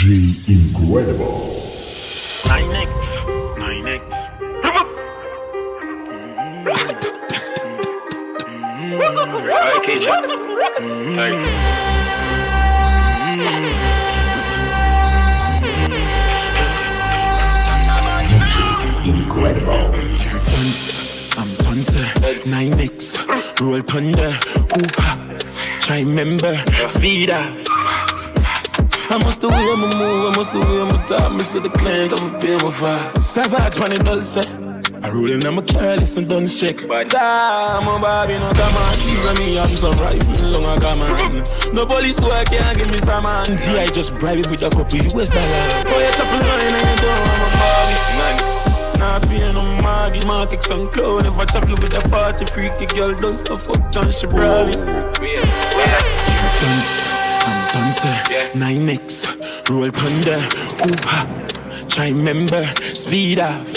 Incredible. 9X. Okay, Jack. Incredible. Dunce, I'm Dunce, 9X, roll thunder, ooh-ha, try remember, speed up. I must the way I'ma move, I must the way I'ma talk, me see the client of a pay my fast. Savage man it Dunce, I rollin' I'm a careless and Dunce check. Damn, I'm a Bobby, no come on, these are me, I'm some rifle, long I come on. No police boy can't give me some man, G.I. just bribe it with a couple US dollar. Boy, you chop a line and you don't, I'm a Bobby, man. Nah, paying no Maggie, Mark X and clown. If I travel with a 40 freaky girl, don't stop fuck down, she brave. Dunce, I'm Dunce, 9X, roll thunder, ooh-ha, try remember, speed up.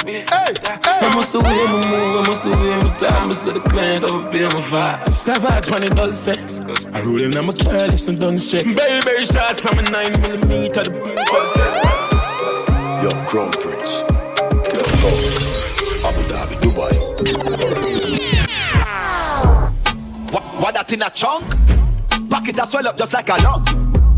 I must the way I move, I must the way I talk, me see the client of a pay my fast. Savage man it Dunce, I rollin' I'm a careless and Dunce check. Very shots, I'm a 9mm, the beat. Yo, Crown Prince. Abu Dhabi, Dubai. What that in a chunk? Back it a swell up just like a lung.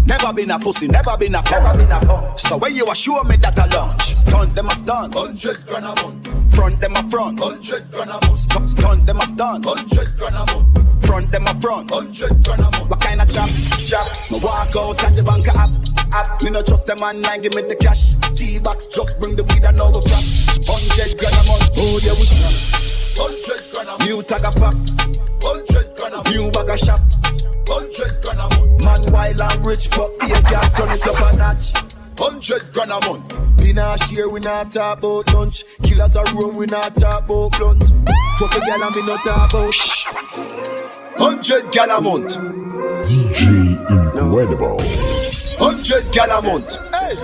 Never been a pussy, never been a punk. So when you assure me that I launch, stunt them a stunt, 100 grand a month. Front them a front, 100 grand a month. Stunt them a stunt, 100 grand a month. Front them a front, 100 grand a month. What kind of chop? Me walk out and the bank app. Me no trust them online, give me the cash. T-box, just bring the weed and all the flash. 100 grand a month, oh yeah we snap. 100 grand a month, new tag a pop. 100 grand a month, new bag a shop. 100 grand a month, man wild and rich, but be a girl turn it up a notch. 100 grand a month, we not share, we not talk about lunch. Killers are room, we not talk about blunt. Fuck a girl and me not talk about shh. 100 gal a month, DJ Incredible. 100 gal a month. Hey.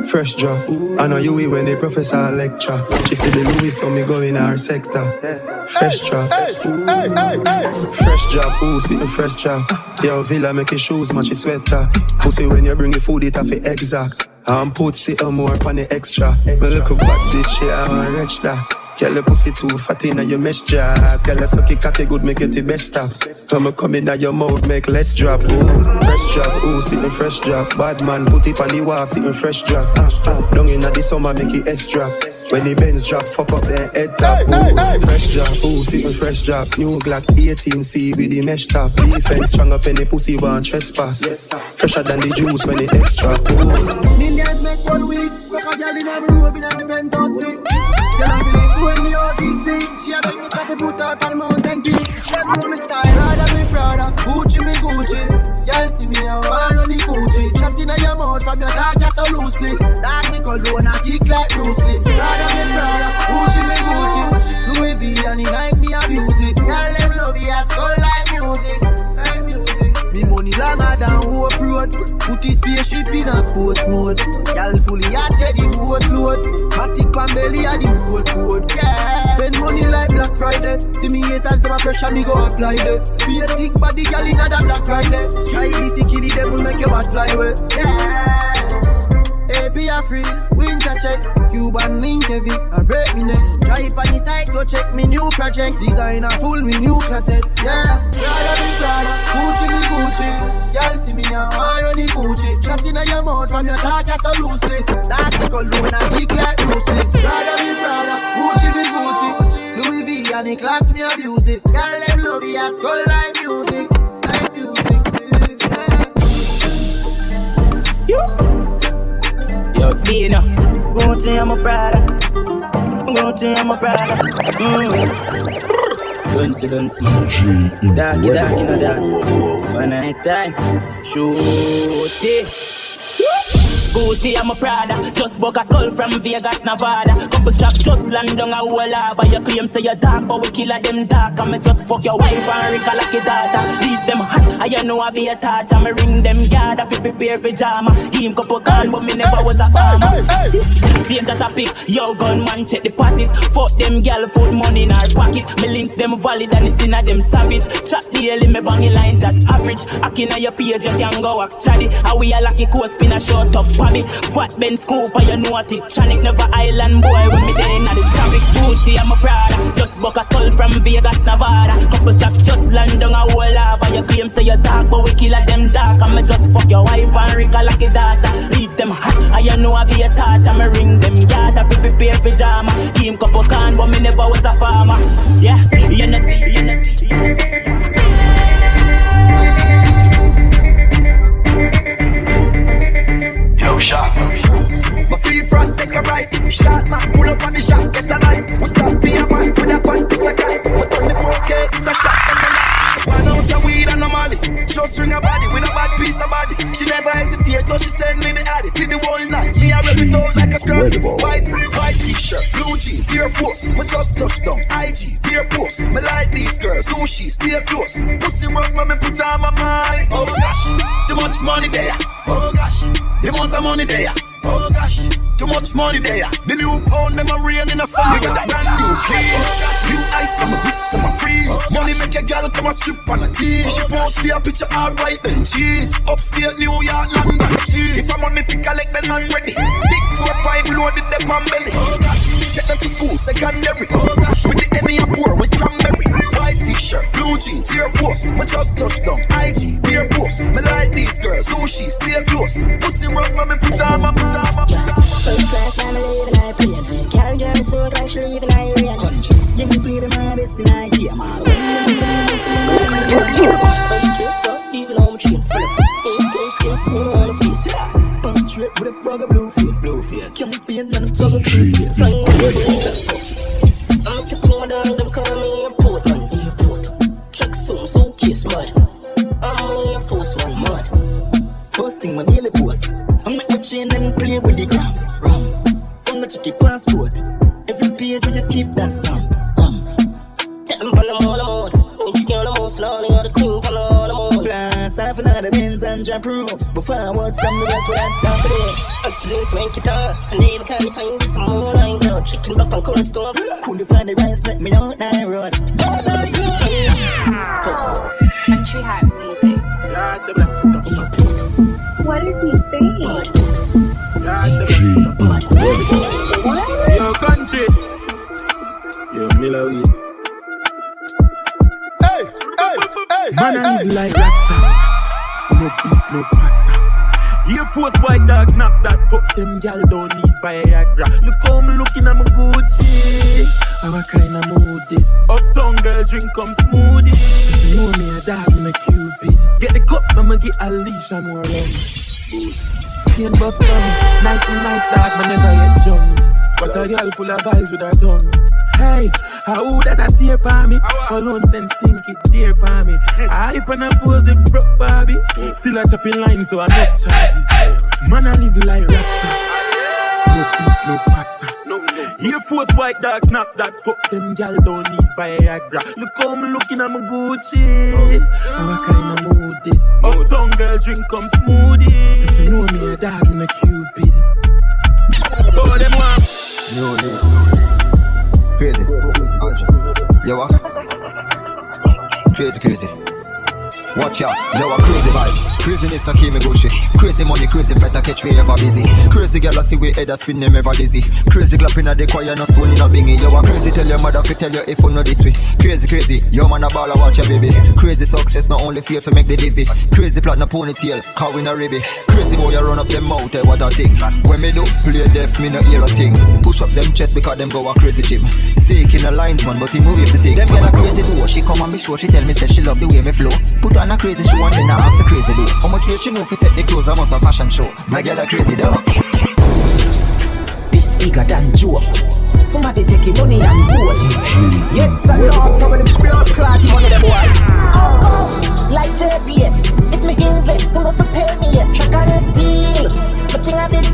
Fresh drop, I know you when the professor lecture. She said the Louis so me go in our sector. Fresh drop, fresh drop, ooh, see the fresh drop. Your villa make your shoes match your sweater. Pussy when you bring the food it have it exact. And put sit more on the extra. Me look up at this shit, I'm rich that. Girl, your pussy too fat inna your mesh jazz. Girl, you suck it cocky good, make it the best stop. Come inna your mouth, make less drop. Ooh, fresh drop, ooh, sitting fresh drop. Bad man, put it on the wall, sitting fresh drop. Long inna the summer, make it S drop. When the Benz drop, fuck up their head top. Ooh, fresh drop, ooh, sitting fresh drop. New Glock 18C with the mesh top. Defense strong up in the pussy, one trespass. Fresher than the juice when the extra. Ooh. Millions make 1 week. Fuck a girl in every room in the penthouse suite. Girl, I feel when the OGs speak. She a make me stop and put her on the mountain peak. Them know me style, Prada me Prada, Gucci me Gucci. Girl see me a war on the Gucci. Trapped inna your mouth from your talk just so loosely. Dark me cologne a kick like Bruce Lee. Prada me Prada, Gucci me Gucci. Louis V and the Nike me abuse it. Girl them love you as soul like music, like music. Me money longer than Hope Road. Put his spaceship in a sports mode. Girl fully at the boat load. Matic and belly at the road code. Yeah. Spend money like Black Friday. See me haters, them a pressure me go apply there. Be a thick body girl in a Black Friday. Try this kitty, them will make your bad fly away. Yeah. AP a freeze, winter check. Cuban link heavy, I break me neck. Drive on the side, go check me new project. Designer full me new cassette. Yeah. Prada me Prada, Gucci me Gucci. Y'all see me now, I on the Gucci. Trapped inna your mouth from your talk just so loosely. That me cologne and kick like Bruce Lee. Prada me Prada, Gucci me Gucci. Louis V and the class me abuse it. Y'all them love me as soul like music, like music. Yeah. Yo, speed now. Gucci, I'm a Prada. Gucci, I'm a Prada. Dunce. Darky, no dark. One night time. Shoot it. Gucci, I'm a Prada. Just book a skull from Vegas, Nevada. Couple strap just land down a whole lava. You claim say you're dark, but we kill them dark. I'ma just fuck your wife and Rica like your daughter. Leave them hot, and you know I be a touch. I'ma ring them guard, I fi prepare for drama. Give him couple can, but me never was a farmer. Same that I pick, yo gunman check deposit. Fuck them gal, put money in her pocket. Me links them valid and it's in a them savage. Chat daily, me bang a line that average. Akin on your page, you can go wax chatty. How we a lucky coast, spin a short up pabby. Fat Ben scoop, and you know what it. Chanic never island boy, when me there in the traffic. Gucci, I'm a Prada. Just book a skull from Vegas, Nevada. Couple strap just land on a whole lava. You claim say you're dark, but we kill them dark. I'ma just fuck your wife and Rica like your daughter. Leave them hot, and you know I be a touch. I'ma ring them yard, I fi prepare for drama. Give him couple can, but me never was a farmer. Yeah, you know see. Yo, shot. My feet frost, take a bite. Shot, man, pull up on the shot, get a light. We stop me a man with a fat piece of guy. We turn the 4K, it's a shot from the night. 1 ounce of weed and no molly. Just ring a body with a bad piece of body. She never hesitates, so she send me the addy. Did the whole night, me a rip it out like a scrub. White t-shirt, blue jeans, Air Force. Me just touch down, IG, beer post. Me like these girls, sushi, stay close. Pussy run when me put on my mind. Oh gosh, too much money there. Oh gosh, the amount of money there. Oh gosh, too much money there. The new pound, them a rain in a summer. We got a brand new clothes. New ice on my wrist, on my freeze. Money make a girl come a strip on a tee. She post me a picture alright then cheese. Upstate New York, London cheese. If I'm on the thing, collect them and ready. Big 4-5 loaded them on belly. Oh gosh, take them to school, secondary. Oh gosh, with the Henny and pour with cranberry. White t-shirt, blue jeans, Air Force. Me just touch down, IG, beer post. Me like these girls, sushi, stay close. Pussy run when me put on my mind. First class, now me living I play. Can't get so like she living I rain. Yeah, me play the maddest in I game. First trip, even on my chin. Ain't don't skin, soon on his face. Bump straight with a brother blue face. Can't be in them trouble cruise. Flying I'm looking through my dog, them call me airport. Check soon, so kiss mud. I'm only a force one mud. First thing my daily post. I'm make my chain and play with the gram. From the chicken passport. Every page we just keep that stamp. Tell them on the mode. When you get on the most lonely or the queen on the mode. Plus, I have another Benz and jump proof. Before I word from the rest with that top of it. I'm still swank it up. And they can't find this more line girl. Chicken back on cold stove. Cool to find the rice, make me out night road. First. Country hat music. What is he saying? Yo, country. Yo, Miller weed. Man, I live like Rasta. No beef, no pasta. Air Force white dogs, snap that. Fuck them, y'all don't need Viagra. Look how me looking at my Gucci. How kind of mood this? Uptown girl drink come smoothie. So she know me a dog, me a Cupid. Get the cup, I'ma get a leash and more rum. Can't bust on me. Nice dog, man never yet drunk. But a girl full of eyes with her tongue. Hey, how that a stare by me? Alone sense think it dear by me. I hype and I pose with broke Barbie. Still a chopping line so enough charges. Man I live like Rasta. No beef, no pasta. Air Force white dog snap that. Fuck them gal don't need Viagra. Look how me looking at my Gucci. How kind of mood this? Uptown girl drink come smoothie. So she know me a dog and a Cupid. Oh them one. Yo, crazy. Yo, what? Crazy. Watch out, yo, a crazy vibes. Craziness a keep me go shit. Crazy money, crazy fight to catch me ever busy. Crazy girl I see we head a spin them ever dizzy. Crazy clapping at the choir, no stone in a bingy. Yo, a crazy tell your mother fi tell you if you know this way. Crazy, yo man a baller watch your baby. Crazy success not only fear for make the divvy. Crazy plot no ponytail, cow in a ribby. Crazy boy you run up them mouth, what a thing. When me do play deaf, me no hear a thing. Push up them chest because them go a crazy gym. Sick in a linesman, but he move if the thing. Them get a crazy do, she come and be sure she tell me say she love the way me flow. Put on a crazy show and then I ask a crazy do. How much weight she know if set the clothes, I must a fashion show. My girl a crazy dog. This bigger than joke. Somebody taking money and pose. Yes, I know some of the blood clotting money the boy. Like JPS. If me invest, don't go for pay me, yes. Track and steal. But thing I did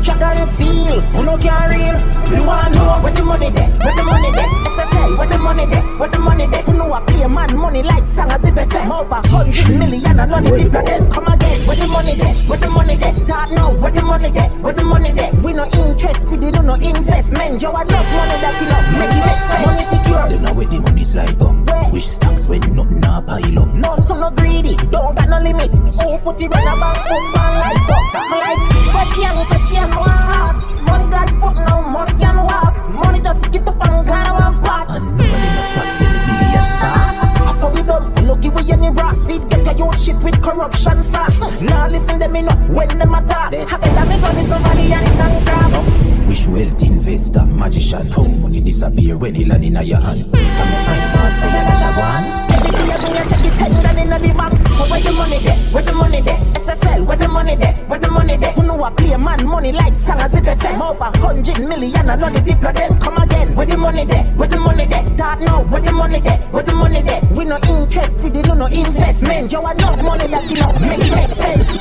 Over 100 million and none of the them. Come again, where the money there? Where the money there? Start now, where the money there? Where the money there? We no interested, they do no investment. You enough money that you know make it make sense. Money secure. They know where the money's like up. Which stocks when nothing a pile up. None come no greedy, don't got no limit. Oh, put it in a bank, put man like up. I'm like, question, walks. Money got foot now, money can walk. Money just get up and gone one part. And nobody must spot when the billions pass. So we done, lucky we any rocks feed. Get your shit with corruption sauce. Now listen to me no, when them attack. Have it that me gun is somebody and craft. Wish wealth investor, magician. How money disappear when it land in your hand. From the find out, say another one. Every day I bring a check it 10 grand in the bank. So where the money there? Where the money there? SSL, where the money there? Where the money there? Who know I play man money like singers if FM. Over 100 million and all the people them come again. Where the money there? Where the money there? Start now, where the money there? Where the money there? We no interested, they do no investment. You enough money that you know make sense.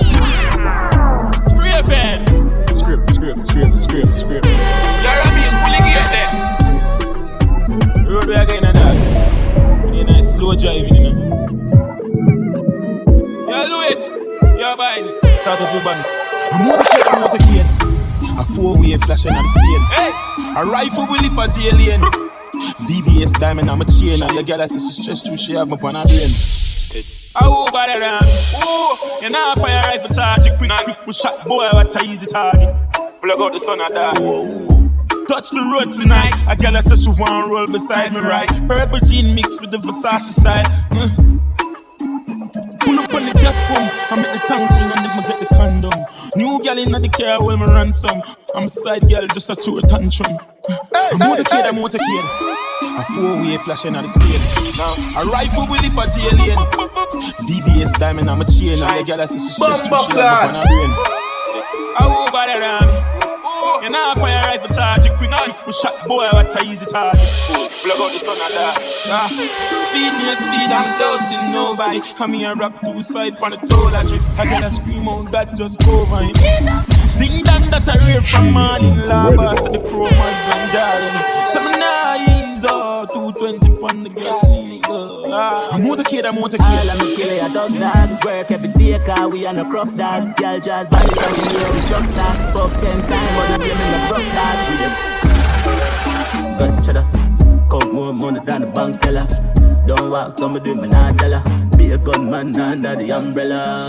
Scraping. Script. You're pulling it there. Road way again and that. You know, slow driving, you know. Yo, Louis. Yo, Bind. Start up your bank. A motorcade. A 4-way flashing on the screen. Hey. A rifle will lift as alien. VVS diamond on my chain. And your girl I say she stressed through, she have me on her brain. I hope about it on. Oh, you know fire rifle charge it quick. We shot boy, what a easy target. Plug out the sun at that. Touch the road tonight. A girl I say she want roll beside me right. Purple jean mixed with the Versace style. Pull up on the gas pump, I make the tank thing and then I get the condom. New girl in the car will me ransom. I'm a side girl just a throw a tantrum. I'm motorcade. A 4-way flashing on the screen. A rifle will lift as alien. VVS diamond on my chain. And the girl I say she just too she have on her brain. I hope about that on me. You know fire rifle charge it quick. We shot boy what a easy target. Plug out the sun at that. Speed, I'm dosing nobody. I'm here rock 2 side on the toll I drift. I gotta scream out that just go over him. Ding dong that I rear from morning lava. So the chromas and garden. Some nice 220 on the gas nigga. I'm motorcade. All of me kill a dog dog. Work every day car we on a craft dog. Gyal just body from here we truck stock. Fuck 10 times but the blame in the broke dog. Got cheddar. Count more money than the bank teller. Don't walk somebody me not tell her. Be a gunman under the umbrella.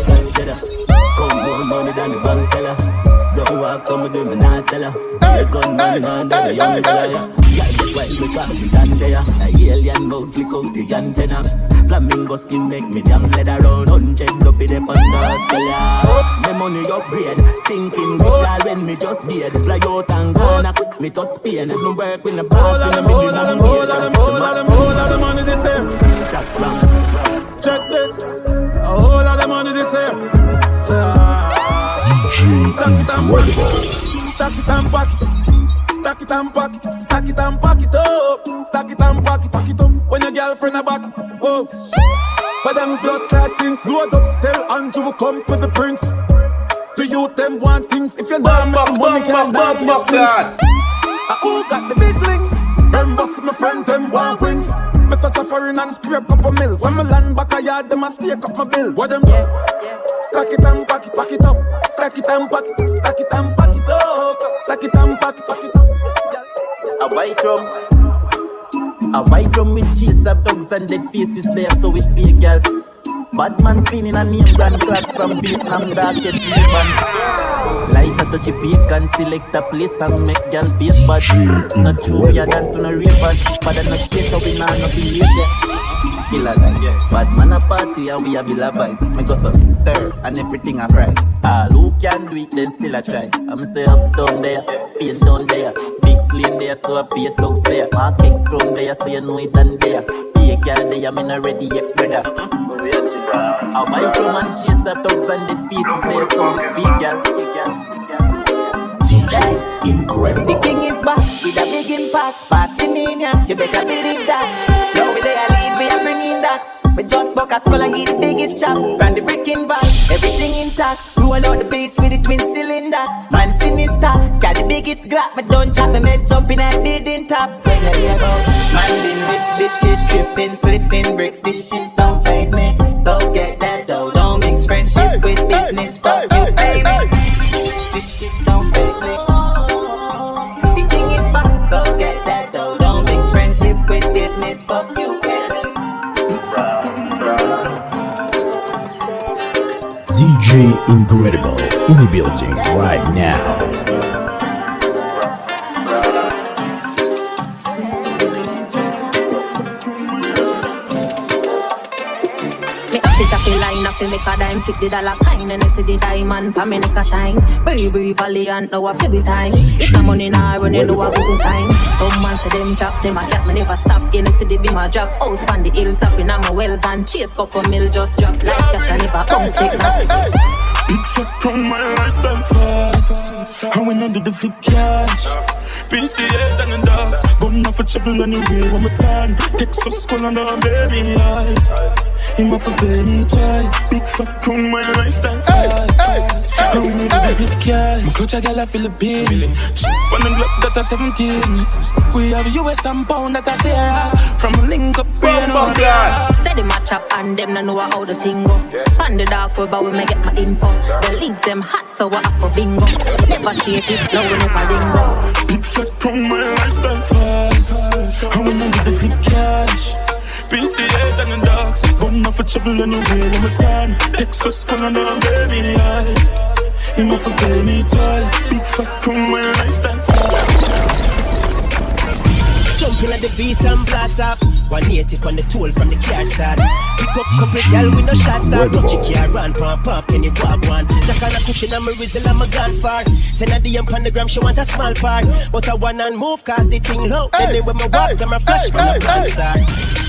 Got cheddar. Count more money than the bank teller. Don't walk somebody me not tell her. Be a gunman under the umbrella. Girl get wild me cause me done there. A alien mouth flick out the antenna. Flamingo skin make me damn leather round. Unchecked up in the panda scala. Me money upgrade. Stinking rich all when me just beard. Fly out and gonna quick me touch Spain. No work with the boss in the minimum wage. Whole lot of money this year. That's wrong. Check this. A whole lot of money this year. DJ Incredible. Stack it and pack it. Stack it and pack it. Stack it and pack it up. Stack it and pack it up. When your girlfriend a back it. Whoa. But them blood clotting. Load up. Tell Andrew will come for the prince. The youth them want things. If you're not making money, can't have your things. Who got the big links? Them boss my friend, them want wings. Me touch a foreign and scrape couple mills. When me land back a yard, them a stake up my bills. What them? Stack it and pack it up. Stack it and pack it, stack it and pack it up. Stack it and pack it up. A white drum with cheese up dogs and dead faces there, so it be a girl. Badman cleaning a name brand class from Vietnam darkest ribbons. Light a touchy bacon, select a place and make girl bass bad. Not true, ya dance on a ravers, but I'm not straight up in no behavior. Killer like Badman a party and we a bill a vibe. Me go some stir and everything a fry. All who can do it then still a try. I'm say up down there, Spain down there, big slim there, so a pay thugs there. Mark X crown there, so you know it and there. Hey girl there, me not ready yet, brother. But we a chill. I buy drum and chase up thugs and dead faces there, so we speak, girl. DJ Incredible. The king is back with a big impact. Past the mania, you better believe that. Now we there lead, we are bringing ducks. We just buck a skull and get the biggest chop. From the bricking van, everything in intact. Roll out the bass with the twin cylinder. Man sinister, got the biggest glock. Me don't chat, me meds up in a building top. When you hear about minding rich bitches, tripping, flipping bricks. This shit don't faze me. Go get that dough. Don't mix friendship with business. Fuck you, baby. This shit don't faze me. The king is back. Go get that dough. Don't mix friendship with business. Fuck you, baby. DJ Incredible in the building right now. Chappy line up to make a dime, $50 kind, and I see the diamond, pa me make a shine. Brave valiant, now I feel the time. If the money now run, you know I go time. Some man say them chop, them a cat, me never stop. You know see the beam a drop, house on the hill top, in my wells and chase couple mil just drop. Like cash, I never come straight now. Big fat from my lifestyle fast. I went under the flip cash. PCA and the dogs. Gun off a chapel anyway when we stand. Texas skull and a baby eye. Him off a baby twice. Big fat from my lifestyle fast. I went under the flip cash. My clutch a gyal a Philippine. Cheap on the block that a 17. We have US and pound that a there. From link up brain on God. Steady match up and them no know how the thing go. On the dark web but we may get my info. The leagues them hot so we up for bingo. Never shake it, no we never dingo. Big fat from my lifestyle fast. I went under the flip cash. PCA and the dogs. Gun off a travel anyway when we stand. Texas skull and a baby eye. Him off a baby twice. Big fat from my lifestyle fast. Jumping at the beast and blast off. 180 on the toll from the car start. Pick up couple gal with no shot start. Touch your car run, pump, can you walk one? Jack on a cushion and my rizzle and my gun far. Send her DM on the gram, she want a small part. But I want and move cause the thing low. Then they when my walk, them a flash from the brand start.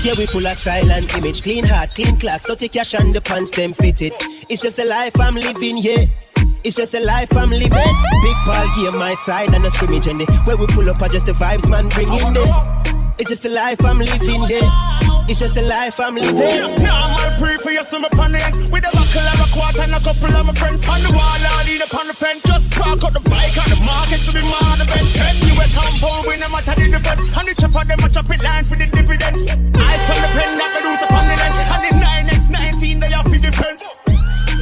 Yeah, we full of style and image. Clean heart, clean clocks, don't take cash and the pants them fitted. It's just the life I'm living, yeah. It's just the life I'm living. Big ball game my side and a scrimmage and where we pull up are just the vibes man bring in there. It's just the life I'm living, yeah. It's just the life I'm living. Now I'm pre for your summer panels. With a buckle of a quarter and a couple of my friends. On the wall, I lean upon the fence. Just park out the bike on the market to be more on the bench. 10 US pound, we no matter the difference. And the chopper, them a chop it line for the dividends. Eyes from the pen that reduce upon the lens. And the 9x19, they have for defense.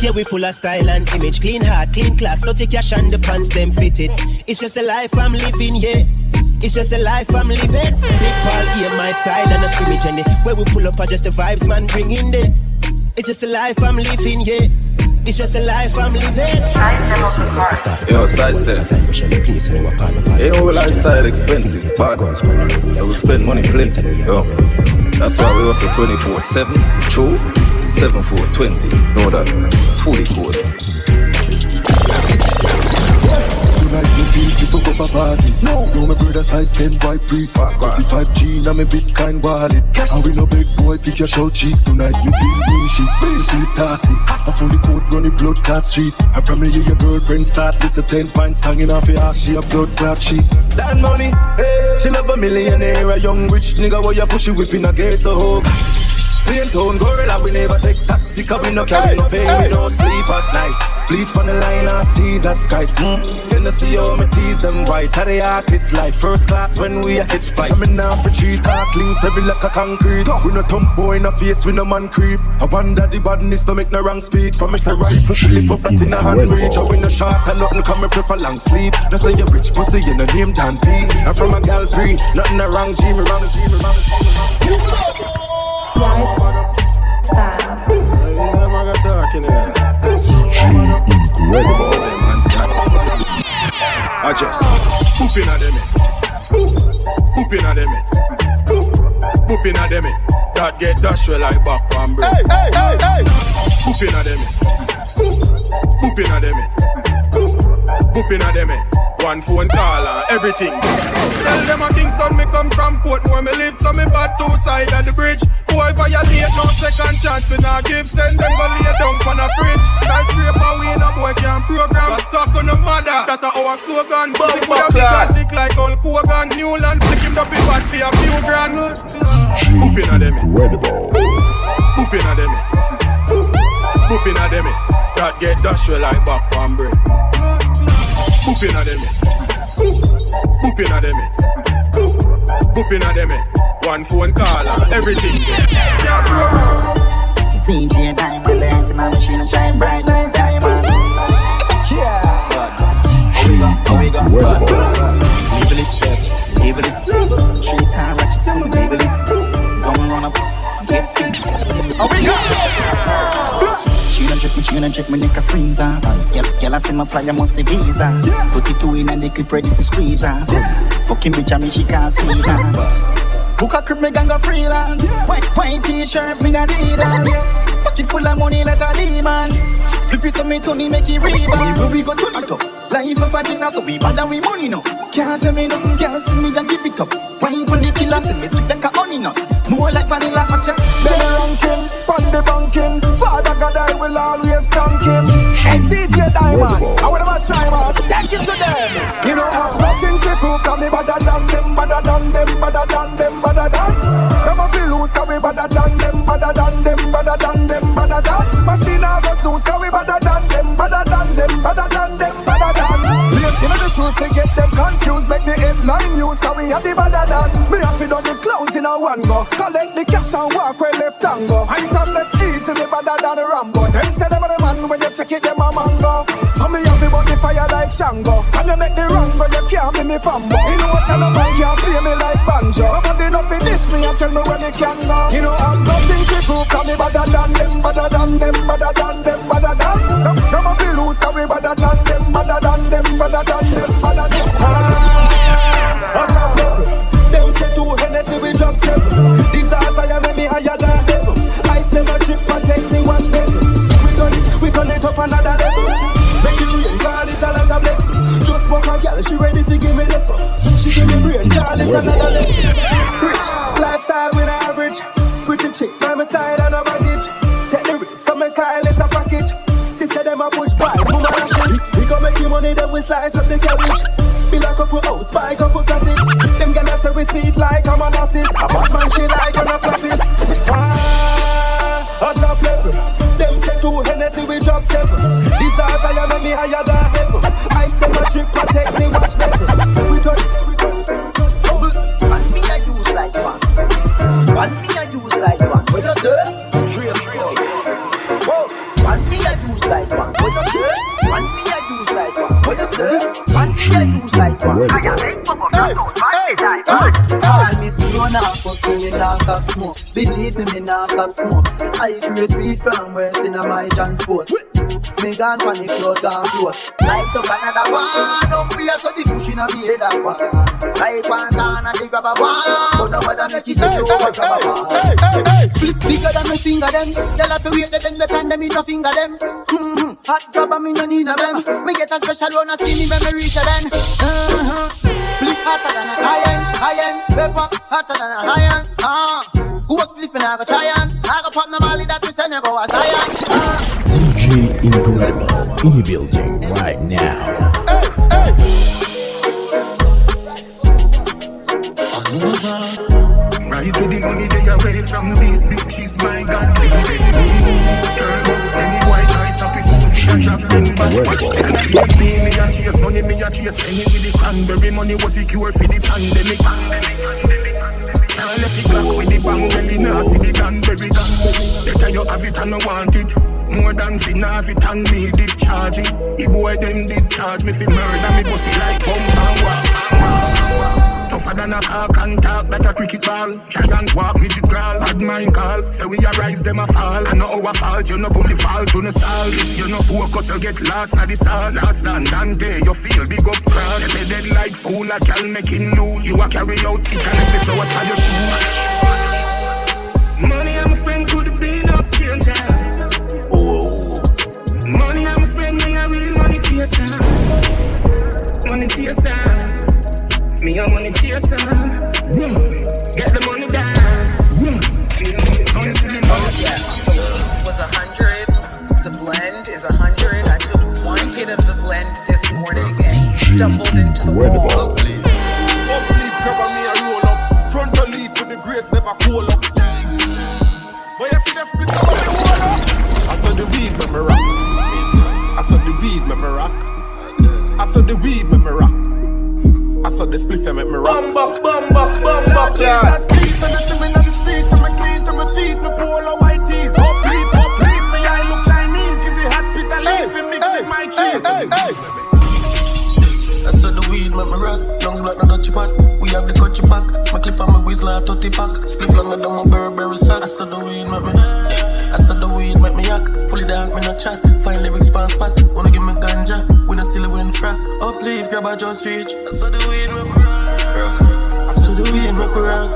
Yeah, we full of style and image. Clean heart, clean clocks, don't take cash and the pants them fitted. It's just the life I'm living, yeah. It's just the life I'm living. Big ball game my side and a scrimmage and where we pull up are just the vibes man bring in there. It's just the life I'm living, yeah. It's just the life I'm living. Yo, side step. Hey, all lifestyle expensive, but so we spend money plenty. Yo, that's why we also 24/7, true, 7420. Know that, fully cool. Tonight we feel people go for party. No, my brother's high stand white breed. 45G now me Bitcoin wallet. And we no big boy pick your show cheese. Tonight we feel mushy, we feel sassy. I fully code running blood clot street. And from here your girlfriend start this a 10 pints hanging off your ass. She a blood clot sheet. That money, hey, she love a millionaire, a young rich nigga. Why you push it whipping a girl so hook? Plain town gorilla, we never take taxi, cause we no carry no pay, we don't sleep at night. Bleach from the line, ask Jesus Christ. Then you see how me tease them white. How the artist life, first class when we a catch flight. I'm in now for cheat, talk links, every like a concrete. We no thump boy in a face, we no man creep. I wonder the badness, no make no wrong speech. From me say rifle, she lift up that in a hand reach. I win no shot and nothing come, me prefer long sleep. No say you rich pussy, you no name Dan P. I'm from a gal pre, nothing no wrong G, me wrong G, me wrong G. Incredible. I just pooping at them, pooping at them, pooping at them. That get dashed like back one break. Pooping at them, pooping at them, pooping at them. One phone call and everything. Tell them a Kingston, me come from Portmore, me live so me bad two side of the bridge. Boy violate, no second chance, we not give. Send them go lay down on a fridge. Skyscraper, we no boy can program. But suck on the mother, that a our slogan. Sick with a big and dick like Hulk Hogan. Newland, flick him up in bad for a few grand. Pooping at them, Incredible. pooping at them, pooping at them. that get dashed way like back on bread. Boop inna them head. Boop inna them head. Boop inna them head. One phone call and everything there. CJ Diamond, dance in my machine and shine bright like diamond. Cheers. Label it. 3-star ratchet, so label it. Gonna run up, get fixed. She done drip, me neck a freeze off. Girl, I see my flyer, must see visa. Put it two in and the clip ready for squeeze off. Fucking bitch, I mean she can't sweet off. Book a crib, me gang go freelance. White t-shirt, me a Adidas. Pocket full of money like a demon. Flip it so me Tony make it rebound. We go turn it up. Life of a gymnast, so we bad and we money now. Can't tell me nothing, can't see me and give it up. Wine pon the killer, see me sweet like a honey nut. More like vanilla matcha. Belly ranking, pon the banking. Father God, I will always thank him. And CJ Diamond, I want to chime out. Take it to them. You know I've nothing to prove. Cause me better than them, better than them, better than them, better than. Them a feel loose, cause we better than them, better than them, better than them, better than. Machine a go snooze, cause we better than them, better than them, better than them, better than. Lace in the shoes, we get them confused. Make the headline news, cause we are the better than. Me have to done the clowns in a one go. Collect the cash and walk where left and go. I come next easy, me better than the Rambo. Them say them are the man, when you check it, them a mango. So me have to burn the fire like Shango. Can you make the Rango, you can't be me fambo. You know what's on the man, can't play me like banjo. Nobody know fi diss me and tell me where they can go. You know I've nothing to prove, cause me better than them, better than them, better than them, better than. Them a feel loose, cause we better than them, better than them, better than them, better than. Them say 2 Hennessy we drop 7. Disaster ya make me higher than devil. Ice never drip, protect me, watch this. We turn it up another level. Make it real, call it a lot of blessing. Just walk a girl, she ready to give me this one. She give me brain, call it another lesson. Rich, lifestyle with average. Pretty chick by my side and a baggage. Take the risk, so me Kyle is a package. Sister them a push buys, mama a shit. We gon' make you money, then we slice up the cabbage. Build a couple house, buy a couple cottage. Them gonna say we sweet like a molasses. A bad man she like on a practice. At top level. Them say 2 Hennessy we drop 7. Disaster ya make me higher than heaven. Ice them a drip, protect me, watch bezel. We touch trouble. And me a use like one. And me a use like one. What you say? Real talk. Whoa. And me a use like one. What you say? And me a use like one. What you say? And me a use like one. Call me slow now, cause me not stop smoke. Believe me not stop smoke. I create weed from west in a my transport. Me gone from the float, gone float. Light up another one. Don't be so the cushion of me head up one. Light one down and they grab a one. But nobody make it take you over grab a one. Split bigger than my finger them. Tell her to wait the time them in no finger them. Hot job and me no need of them. Me get a special one and see me when me reach a then. Split hotter than a high-end pepper hotter than a high-end. Who was flipping I go try and I go pop the molly that we send you go as CJ Incredible in the building right now. Right to the money they away from these bitches, my God, turn up any white choice of his own, they drop them back. Watch them chase me a chase money, me a chase penny with the cranberry money was secure for the pandemic. Now let's see back with the bang, really now see the cranberry gun. Better you have it and I want it. More than finna it and me did charge it. The boy them did charge me for murder, me pussy like bump and walk. Tougher than a car can talk like a cricket ball. Giant walk, midget crawl, bad mind call. Say we arise, them a fall. I know our fault, you know put the fault on the salt. If you no focus, you get lost na the sauce. Last than Dante, you feel big up cross. They dead like fool, a gal making loose. You a carry out, it and it's the slowest by your shoes. Money, I'm a friend, could be no stranger. Money, I'm a friend, me a real money chaser. Money chaser. Me a money chaser. Get the money down. Was 100. The blend is 100. I took 1 hit of the blend this morning and stumbled into the wall. Up leaf, cover me a roll up. Front a leaf with the grades never cool up. But you see the split up on the wall up. I saw the weed when me rock. saw the weed make me rock. I saw the spliff make me rock. Bumbuck, Jesus, peace, and the swimming on the streets, and me clean to my feet, no polo white tees. Up leap, me I look Chinese. Is it hot piece of leaf and mix with my cheese? I saw the weed make me rock. Lungs black, no dutchy pot. We have the cutchy pack. My clip on my whistle, I have 30 pack. Spliff longer than my Burberry sock. I saw the weed make me. I saw the weed make me yak. Fully dark, me no chat. Fine lyrics pan spot. Wanna give me ganja. We no silly win frost. Up leave, grab a just reach. I saw the weed make me rock. I saw the weed make me rock.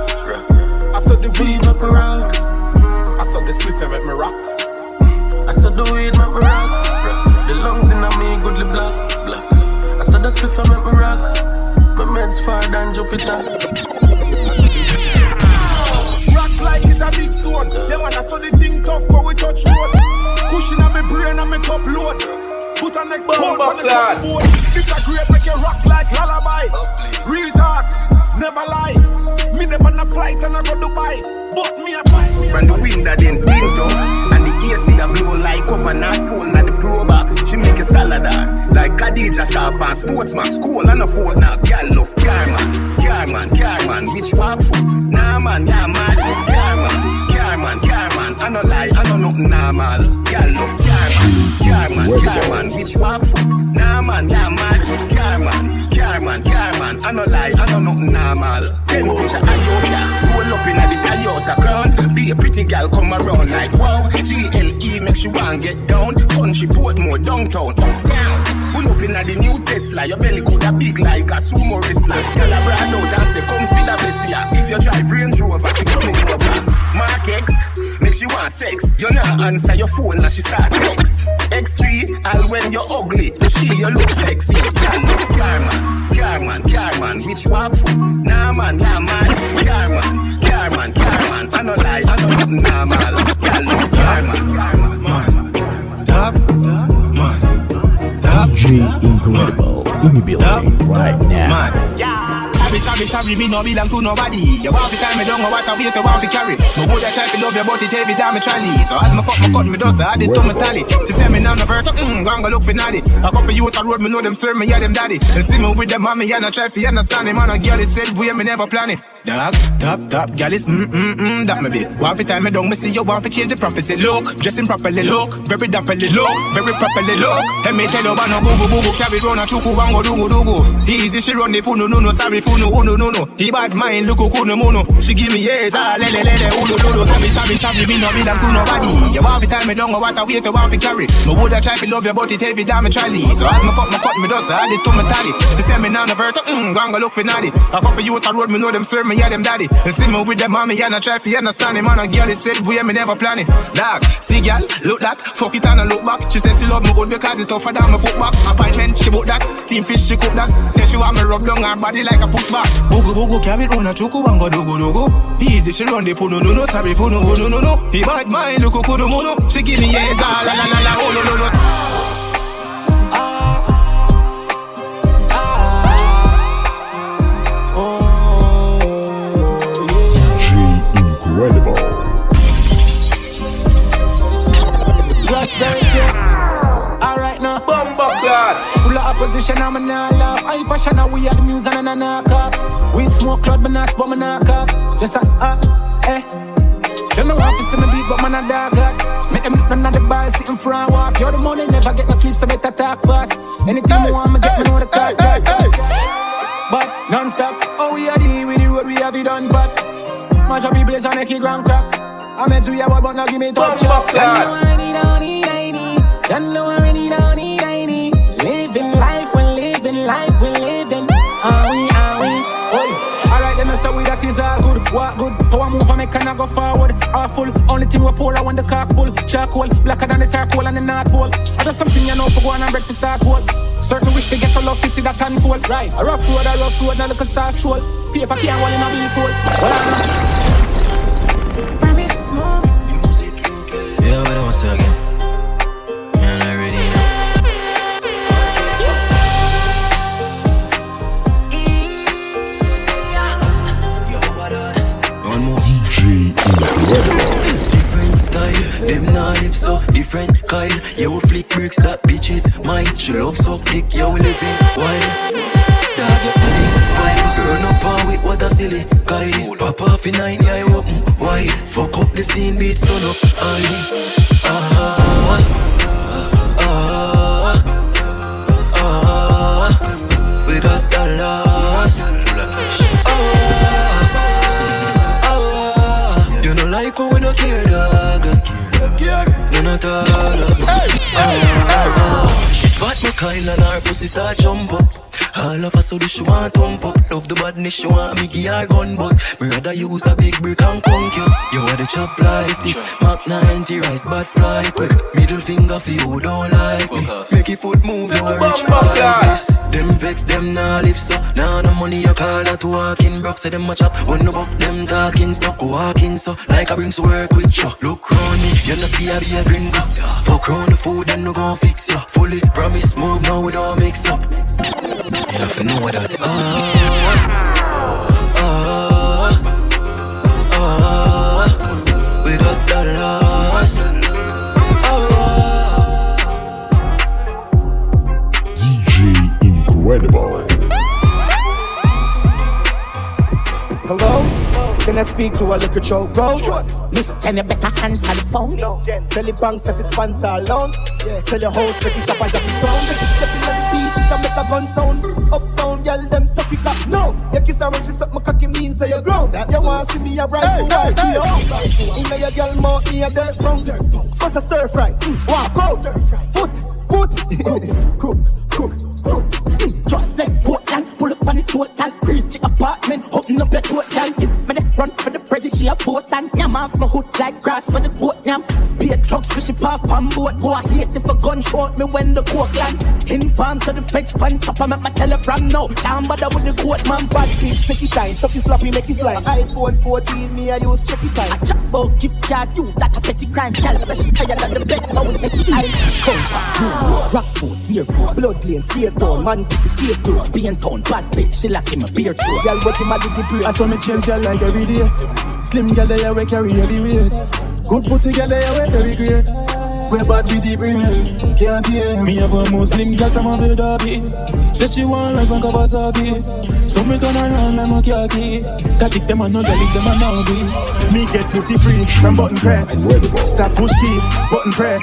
I saw the weed make me rock. I saw the spliff make me rock. I saw the weed make me rock. The lungs in me goodly black. I saw the spliff make me rock. My meds far than Jupiter. Rock like it's a big stone. Yeah man, I saw the thing tough when we touch road. Cushion on my brain and my cup load. Put a next pound on the top board. This a great make you rock like lullaby. Real talk, never lie. Me them on a flight and I go Dubai. But me a fight me. From the wind that then tinto, and the AC a blow like up and not pull. Now the pro box, she make a salad like Khadija Sharp and Sportsman. School and a fort now. Gyal love car man, which walk foot. Nah man, yeah man, car man. I no lie, I know nothing normal. Gyal love car man, which walk foot. Nah man, yeah man, car man. I no lie, I know nothing normal. Then picture Ayota, roll up in the Toyota crown. Be a pretty girl come around like wow. GLE makes you want get down. Country Portmore, downtown, uptown. Pull up in the new Tesla. Your belly coulda big like a sumo wrestler. Tell a brand out and say come feel the best here. If you drive Range Rover, she coming over. Mark X, make she want sex. You not answer your phone and she start text. X3, all when you're ugly, to she you look sexy. Car man, which walk foot? Nah man, yeah man, car man. I no lie, I know nothing normal. Girl love car man. DJ Incredible in the building right now. Sorry, me no belong to nobody. You want to tell me don't know what I wait to want to carry. No good I try to love you, but it every time I try leave. So as my fuck my cut me dust, I did to my tally. She send me down the verse, gonna look for naughty. A couple youth a road, me know them serve me, yeah them daddy. And see me with them mommy, and I try to understand him. And a girl is said, we me never plan it. Dog, top, Gyallis, that me be. Want to time me down, me see you want to change the prophecy. Look, dressing properly, look, very dapperly, look, very properly, look. Let me tell you, I no boo, carry round a chuku, wango dungo. Easy, she run the puno, no, sorry, funo, no. The bad mind, look, kuno, mono. She give me yes, lele, uno. Sorry, me no belong to nobody. You want to time me down, what I wait to want to carry. Me woulda try to love you, but it every time I try leave. So as me cut me dust, I did to my tally. She send me down the verse, gonna look for naughty. A couple youth a road, me know them serve me, yeah them daddy. And see me with them mommy, and I try to understand him. And a girl is said, we me never plan it. Dog, see girl, look that, fuck it and I look back. She says she love me good because it tougher than my foot back. Appointment, she book that, steam fish, she cook that. Say she want me rub down her body like a push back. Bugu, carry round a chuku, wango dogo. Easy, she run the puno, no, sorry, puno, no. The bad mind, look, kuno, mono. She give me yes, la, oh, no. Incredible. Prosperity. Alright now. Full of opposition, I'm a laugh. I fashion, we are the music and a knock up. We smoke cloud, but not but me knock up. Just Them no want to see me beat, but man a dog God. Make them look none of the bars sitting front walk. You're the money, never get no sleep, so better talk fast. Anything you want me get, me know the cost. But non-stop, oh we are the with the road, we have it done, but much of people is on a key ground crack. I meant to hear what, but now give me touch up. You know I already don't need ID. You know I already don't need ID. Living life, we're living. Are we? Alright, them say we that is all good. What good? Power move and make and go forward. Awful. Only thing we pour out when the cock pull. Charcoal, blacker than the charcoal and the North Pole. I do something you know for going and bread for start hold. Certain wish to get a love to see that unfold. Right, a rough road, now look a soft shoal. Paper can't hold in a bill fold. Promise move. Yeah, what I want to say again. You're not ready now. DJ Incredible. Different style, them nah live so different. Kyle, you flick bricks, that bitch is mine. She love so dick, you living wild. Dog, you silly vibe, burn up on with what a silly Kyle, pop off in 9, yeah, you open wide. Fuck up the scene, beats turn up we got the loss. You don't like how we no care, dog. None at all. She spot me Kyle and her pussy start jump up. All of us so she want thump up. Love the badness, she want me give her gun, but me rather use a big brick and conk you. You are the chop life, this Mac 90 rise bad fly quick. Middle finger for you don't like me. Make your foot move, you a rich like this. Them vex, them nah live so. Nah no money you call that walking. Broke say them a chop, when no buck them talking. Stuck walking so, like I bring to work with you. Look round me, you no see I be a gringo. Fuck round the food, then no gon' fix you. Fully promise, move now we don't mix up. You have to know what that we got the loss. DJ Incredible. Hello? Can I speak to a liquor show bro? Miss Jen, you better answer the phone. Belly banks if it's sponsor alone. Yes, tell your host, make it chop and drop it down. Make it step in the piece, it can make a gun sound. Up down, y'all them suck it up. No, you kiss her when she suck my cocky mean, so you're grown. You wanna see me a bride for white, hey, hey. In your girl mouth, me a dirt brown. First a stir fry, walk out. Foot, crook. Just like Portland, pull up on the total. Reach your apartment, open up your throat, girl. If me dey run for the president, she a Portland. Yam off my hood like grass for the goat yam. Be a trucks, fish it off on board. Go a hate if a gun short me when the coke land. Inform to the feds, punch up, I make my telegram now. Can't bother with the court man, bad bitch, take it time. Suck it sloppy, make it slime. iPhone 14, me I use check it time. I chat about gift card, you that a petty crime. Girl say she tired of the bed, so we take it time. Come back, rock food, here, blood lane, stay down, man, keep it here too. Spain town, bad bitch, she like him a beer true. Girl, work him a the break. I saw me change girl like every day. Slim girl, they we carry heavy weight. Good pussy girl, they we very great. We bad with the brain, can't hear. Me have a Muslim girl from Abu Dhabi. Say she want like one Kawasaki. So me turn around like my khaki. That it them a no jealous, them a no be. Me get pussy free from button press. Stop push key, button press.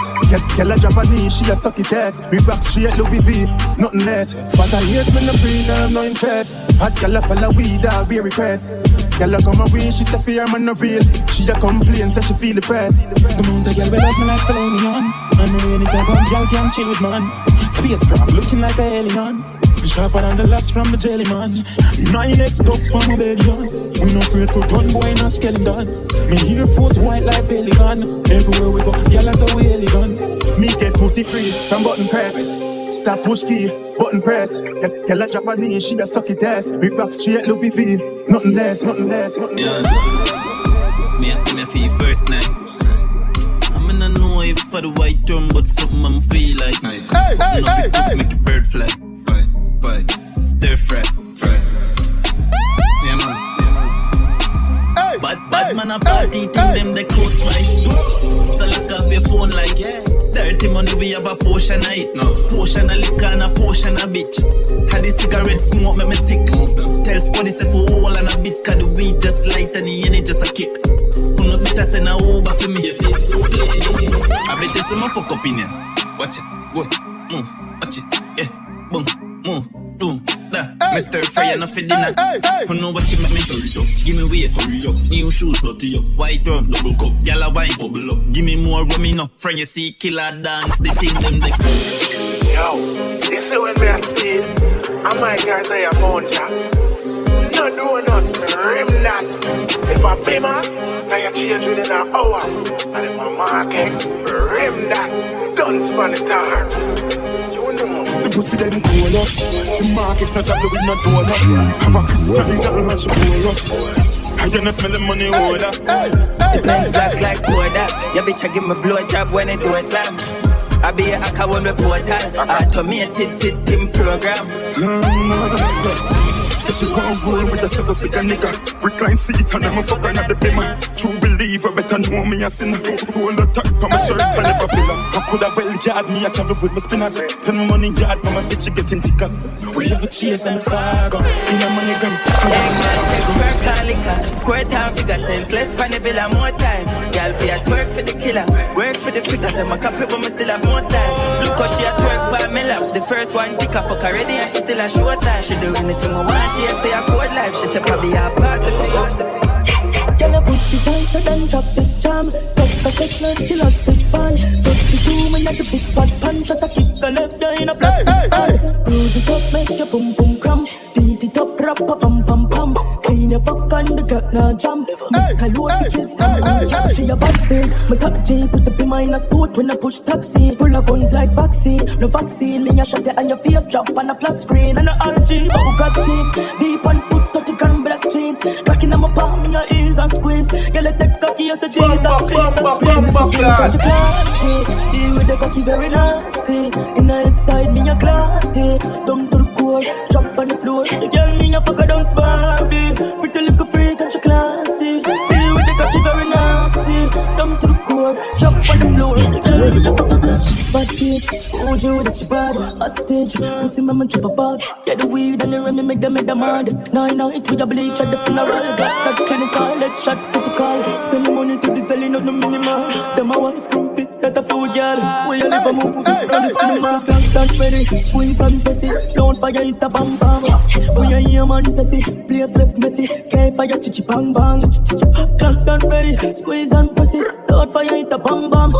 Girl a Japanese, she a suck it ass. We rock straight Louis V, nothing less. But I hear me no breed, I'm no interest. Hot girl a follow weed, dog be a request. Girl a come away, she say fear man no real. She a complain, say she feel the press. The amount of girl we love me like filet mignon. I know any type of girl can chill with man. Spacecraft looking like a alien. We sharper than the last from the jelly man. 9X top on my belly gun. We no afraid for gun boy no skeleton. Me Air Force white like belly gun. Everywhere we go, girl that's a way elegant. Me get pussy free from button press. Stop push key, button press. Girl a Japanese, she a suck it ass. We rock straight Louis V, nothing less. Yeah. Me a feel first night. I don't know if for the white term, but something I'm feel like. Hey, make a bird fly. Bye. Stir fry. Yeah, man. Bad man a party, think them they close by. So look off your phone like, dirty money we have a portion of it. No. Portion of liquor and a portion of bitch. Had the cigarette smoke make me sick. Tell Spuddy say for all and a bit, cause the weed just light and the energy just a kick. Who no better send a Uber for me. I bet you some fuck up in here. Watch it, go, move, watch it, bounce, move, boom, da. Mr. Fire enough for dinner. Who know what you make me hurry up? Give me weight, hurry up. New shoes, dirty up. White rum, double cup. Gyal a wine, bubble up. Give me more rum enough. Friend, you see killer dance, the thing them they. Yo, this is when we are still. I might get say a phone chat. No do nothing, rim that. If I pay man, now you change within an hour. And if I market, rim that. Dunce for the tar. You know. The pussy them cool up. The market's not trouble with no donut. Have a Christian girl and she pull up. I don't smell the money order. The place black like powder. Your bitch I give me blow job when it door slam. I be a hacker one reporter. Automated system program. So she won't roll with a 7-figure nigga. Recline seat and I'm a fucker not the bimmer. True believer, better know me a sinner. Roll the top on my shirt, I never feel her. I coulda well yard me, I travel with my spinners. Spend my money yard, but my bitch getting thicker. We have a chase and a fire gun. In a money gun. Work and liquor, square time figure tense. Less pan the villa, more time. Y'all feel at work for the killer, work for the fitter. Tell my copy, but me still have more time. Look how she at work by me lap. The first one pick her fuck already and she still a show time. She do anything I want, she say I code life. She say probably I pass the pay. Girl, a pussy tighter than traffic jam. Top professional killer stick pan. 32 when you the big fat pan. Shot a kick a left eye in a plastic pan. Bruise it up, make your boom boom cram. Beat it up, rap a pam pam pam. Clean your fuck on the gut now jam. Make a load to kill someone. She a bad freak. My top G put the B minus boot when I push taxi. Full of guns like vaccine. No vaccine, me a shot it on your face. Drop on a flat screen and a RG. But who got cheese? Deep on foot, 30 grand black jeans. Cracking on my palm in your ears and squeeze. Girl, I take cocky as the Jesus. Catch a classy. Deal with the cocky very nasty. In the inside, me a glatty. Dumb to the core, drop on the floor. The girl, me a fuck a dance Barbie. Pretty little freak, catch a classy. Deal with the cocky very nasty. Dumb to the core, drop on the floor. The girl, me a fuck a dance bad bitch. Hold you that you bad. Hostage, pussy mama drop a bag. Get the weed and the rim, make them mad. Now it with a bleach at the funeral. Got that clinical, let's shot protocol. Send the money to the selling of the minimal. Then my wife groupie, that a food girl. Where you live a movie, on the cinema. Clock that ready, squeeze and pussy. Don't fire it a bam bam. We are here man to see, place left messy. Can't fire chichi bang bang. Clock that ready, squeeze and pussy. Don't fire it a bam bam.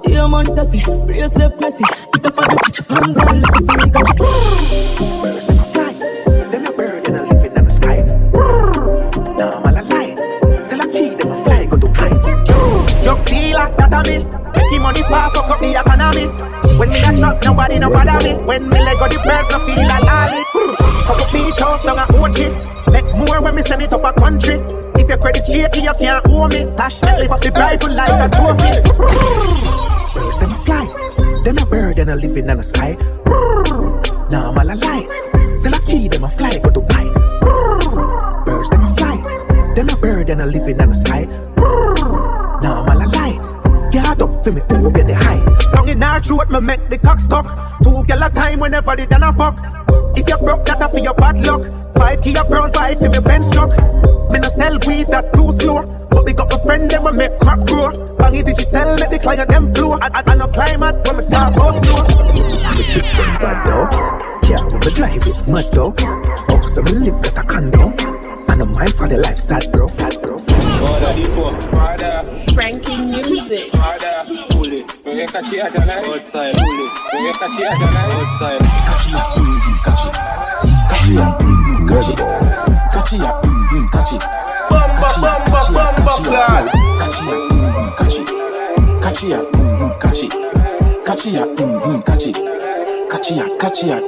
Here man to see, place left messy. It a fire chichi bang bang. Let the freak and Them a bird and a living in the sky. Nah, man, I lie. Still a key, them a fly, go to fly. Drug dealer, that a me. Making money fast, fuck up the economy. When me a trap, nobody no bother me. When me let go the birds, no feel a lolly. Couple beach house, down a OG. Make more when me send it up a country. If your credit shaky, you can't owe me. Stash that, live up the rifle like a trophy. Birds, them a fly. Them a bird and a living in the sky. Nah, man, I lie. Still a key, them a fly, go to buy. Birds, them a fly. Them a bird and a living in the sky. Nah, man, I lie. Get up for me, who get the high. Down in our throat, me make the cock stuck. 2 girl a time whenever they done a fuck. If you broke, that a for your bad luck. 5 key a brown pie for me bench truck. Me no sell weed that too slow. But we got my friend, them a make crap grow. Bang it, did you sell, make the client them flow. I no climate, when me talk about slow. The chick them bad though. Yeah, when me drive it, mud though. Oh, so me live at a condo. And I'm mind for the life, sad bro, sad bro. Frankie music. Pull it. You catch it at night. Outside. Pull it. You catch it at night. Outside. Catch it. Catch it. Catch it. Catch it. Bumba, clad. Catch it. Catch it. Catch it. Catch it. Catch it. Catch it. Catch it.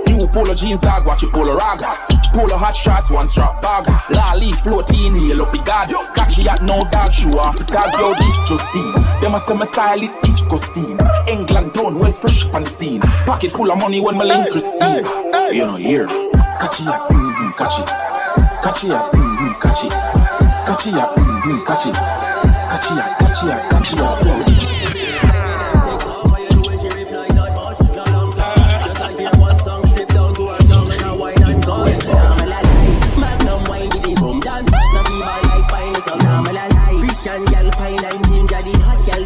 New polo jeans, dog, watch it polo raga. Polo hot shots, one strap bag. Lally, floating, heel up the guard. Catch it, no dog, show off the tag. Yo, this Justine. Them a say my style, it is Costine. England town, well fresh on the scene. Pocket full of money when my link Christine. You know, here. Catch it, catch it. Catch it, catch it. Catch it, catch it. Catch it, catch it, catch it.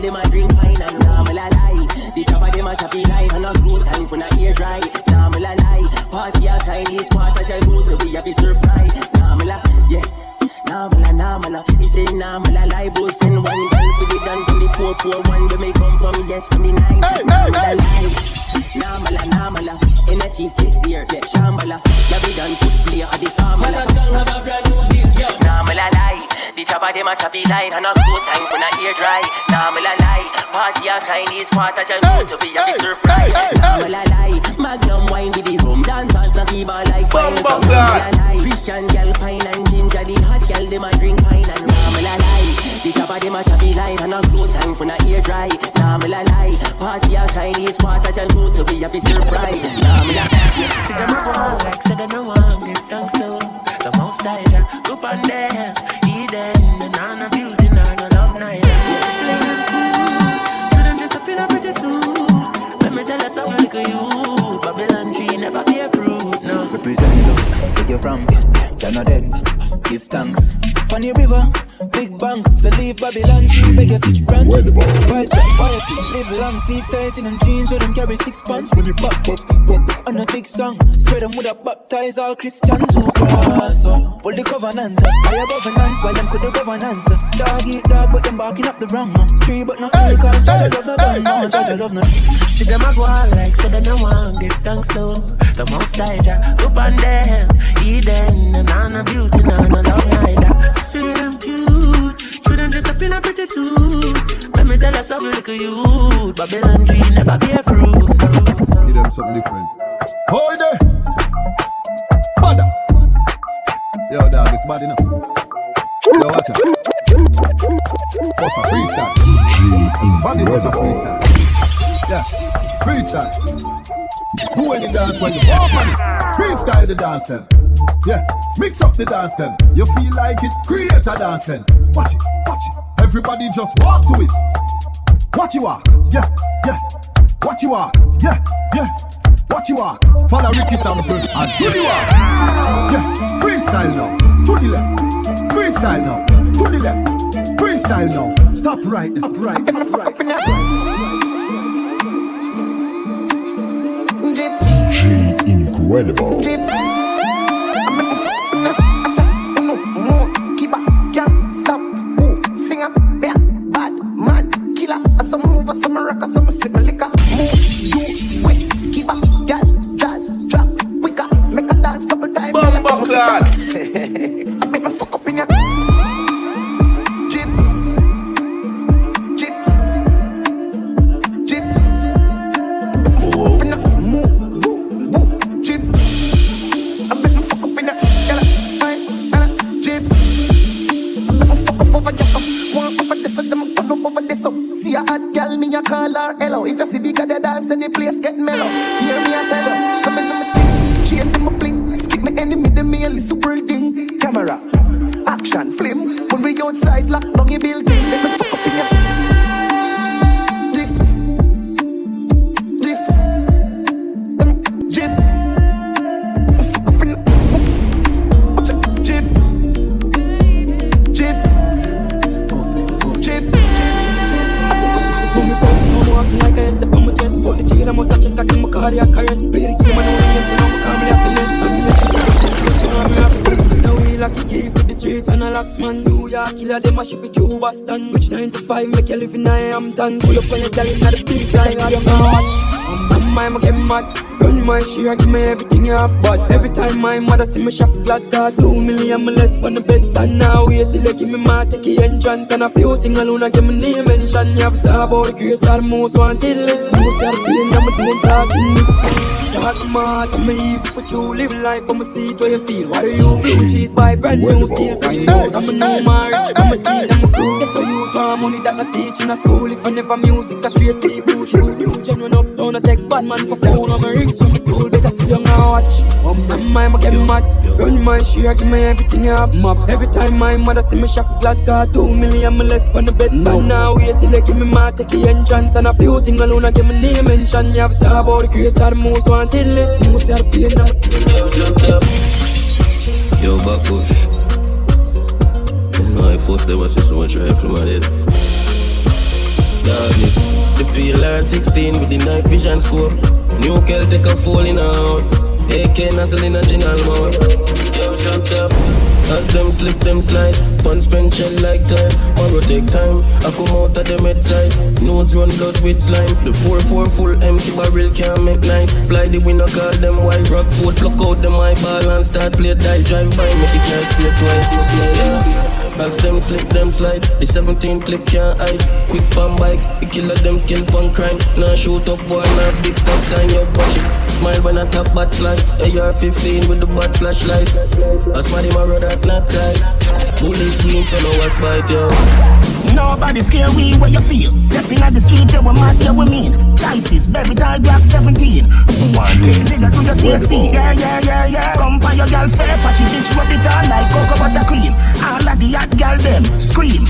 Them a drink fine and nah, me la lie. The chopper them a choppy line and a close time for na ear dry. Nah, me la lie. Party a Chinese quarter shall go to be a bit surprise. Nah, me la, yeah. Nah, me la. He say nah, me la lie. Both send one girl for the done from the 441. They may come from yes from the 9. Nah, me la lie. Nah, me la. Energy takes the earth, yeah, shambala. Yeah, we done put play at the farm. Man, I don't have a brand new deal, yeah. Nah, me la lie. The chopper them a choppy line and a close time for na ear dry. Nah, me la lie. Party a Chinese quarter shall go to be a bit surprise. Nah, me la lie. Magnum wine with the rum. Dancers na fever like wine. Nah, me la lie. Christian girl pine and ginger. The hot girl them a drink pine and nah, me la lie. The chopper them a choppy line and a close time for na ear dry. Nah, me la lie. Party a Chinese quarter shall go to so we have it surprise. Nah, me like, yeah. See them a go on like say they no want give thanks to the most high. Up on them, Eden, the none of beauty, none of love neither. Slay them cool, to them dress up in a pretty suit. Let me tell you something like you, Babylon tree never bear fruit, no. Represent up, take you from, Jana dead, give thanks. On your river, big bang, so leave Babylon tree, beg you switch branch. Wild quietly, live long, seed sighting and jeans where them carry 6 pants. When you pop, on a big song, spread them with a baptize all Christians who cross. So, pull the covenant, higher governance, while them could the governance. Dog eat dog, but them barking up the wrong. Tree but not free, cause judge I love no gun, no, judge I love no. See them a go on like say they no want give thanks to the most high. Up on them, Eden, and none of beauty, none of love neither. See them cute, should them dress up in a pretty suit. Let me tell you something like you, Babylon tree never bear fruit. Give them something different. Hold there, mother. Yo, dog, it's bad enough. Yo, watch out. What's a freestyle? Body was a freestyle. Yeah, freestyle. Who any dance when you walk on it? Freestyle the dance then. Yeah, mix up the dance then. You feel like it, create a dance then. Watch it, watch it. Everybody just walk to it. Watch you walk, yeah, yeah. Watch you walk, yeah, yeah. Watch you walk. Follow Ricky Sample and do the walk. Yeah, freestyle now, to the left. Freestyle now, to the left. Freestyle now. Stop right, stop right, stop right. DJ Incredible. Some move, some rock, some sip, liquor. Move, do, wait, keep up, girl, jazz, drop, quicker, make a dance couple times. Bumbo clad. I make me fuck up in your Jif, Jif, Jif. Move, boo, Jif. I make me fuck up in your Jif. I make me fuck up over yourself. Walk over this, and them turn up over this up. See a hot girl, me a call her hello. If you see bigger the dance, then the place get mellow. Hear me a tell her, some of them thing, change them a bling. Skip me enemy, them me a super thing. Camera, action, flame. When we outside, lock down your building. Let me fuck up in your Jif, Jif, Jif. Fuck up in your Jif, Jif, Jif. Walking like I step on my chest. Hold the chain, I must check out in my cardiac arrest. Play the game, I know the names, so now I can't be happiness. Now we lock the key for the streets and a locksman. New York killer, them a ship it through Boston. Which 9 to 5 make you live in Hampton. Pull up on your gal in the big line, I don't know what. I'm get mad. Run my share, give me everything you have. But every time my mother see me shop glad car, 2 million me left on the bed stand. Now wait till they give me my take entrance. And a few things alone I give me name mention. You have to talk about the greats are the most wanted list. Most of the pain I'm doing class in this. Talk mad, I'm evil for you. Live life, I'm a seat where you feel. Why you blue cheese buy brand new steel. Find out I'm a new marriage, I'm a seed, I'm a crew. Get to you, for money that I teach in a school. If I never music, I straight people shoot. New genuine up down, I take bad man for food. I'm a ring, so I'm cool, better sit down and watch. I'm get mad, run my share, give me everything you have. Map. Every time my mother see me shop glad car, 2 million me left on the bed stand. Now wait till they give me my take entrance. And a few things alone, I give me name mention. You have to talk about the greats are the most wanted list. Most of the pain I'm Yo, jumped up. Yo, back push. My force them was so much right from my head. Darkness. The PLR 16 with the night vision scope. New Kel take a fall in out. AK nozzle in a general mode. Yo, jumped up. As them slip, them slide. Punch pen shell like time. Borrow take time. I come out of the med side. Nose run blood with slime. The 4-4 full empty barrel can't make nice. Fly the winner, call them wise. Rock foot, pluck out them eyeball and start play dice. Drive by, make it can't straight twice. Yeah. As them slip, them slide. The 17 clip can't hide. Quick pan bike, the killer them skin punk crime. Now shoot up boy, now big stop sign your bush. Smile when I tap bat fly. AR-15 with the bat flashlight. I smile him a road that not tight. Bullet green, so now I spite yo. Nobody scare we where you feel. Stepping at the street, you were mad, you we mean. Choices, baby, tall black 17. Niggas to the CXC. Yeah. Come by your girl face, watch your bitch rub it on like cocoa butter cream. All of the hot girl them scream.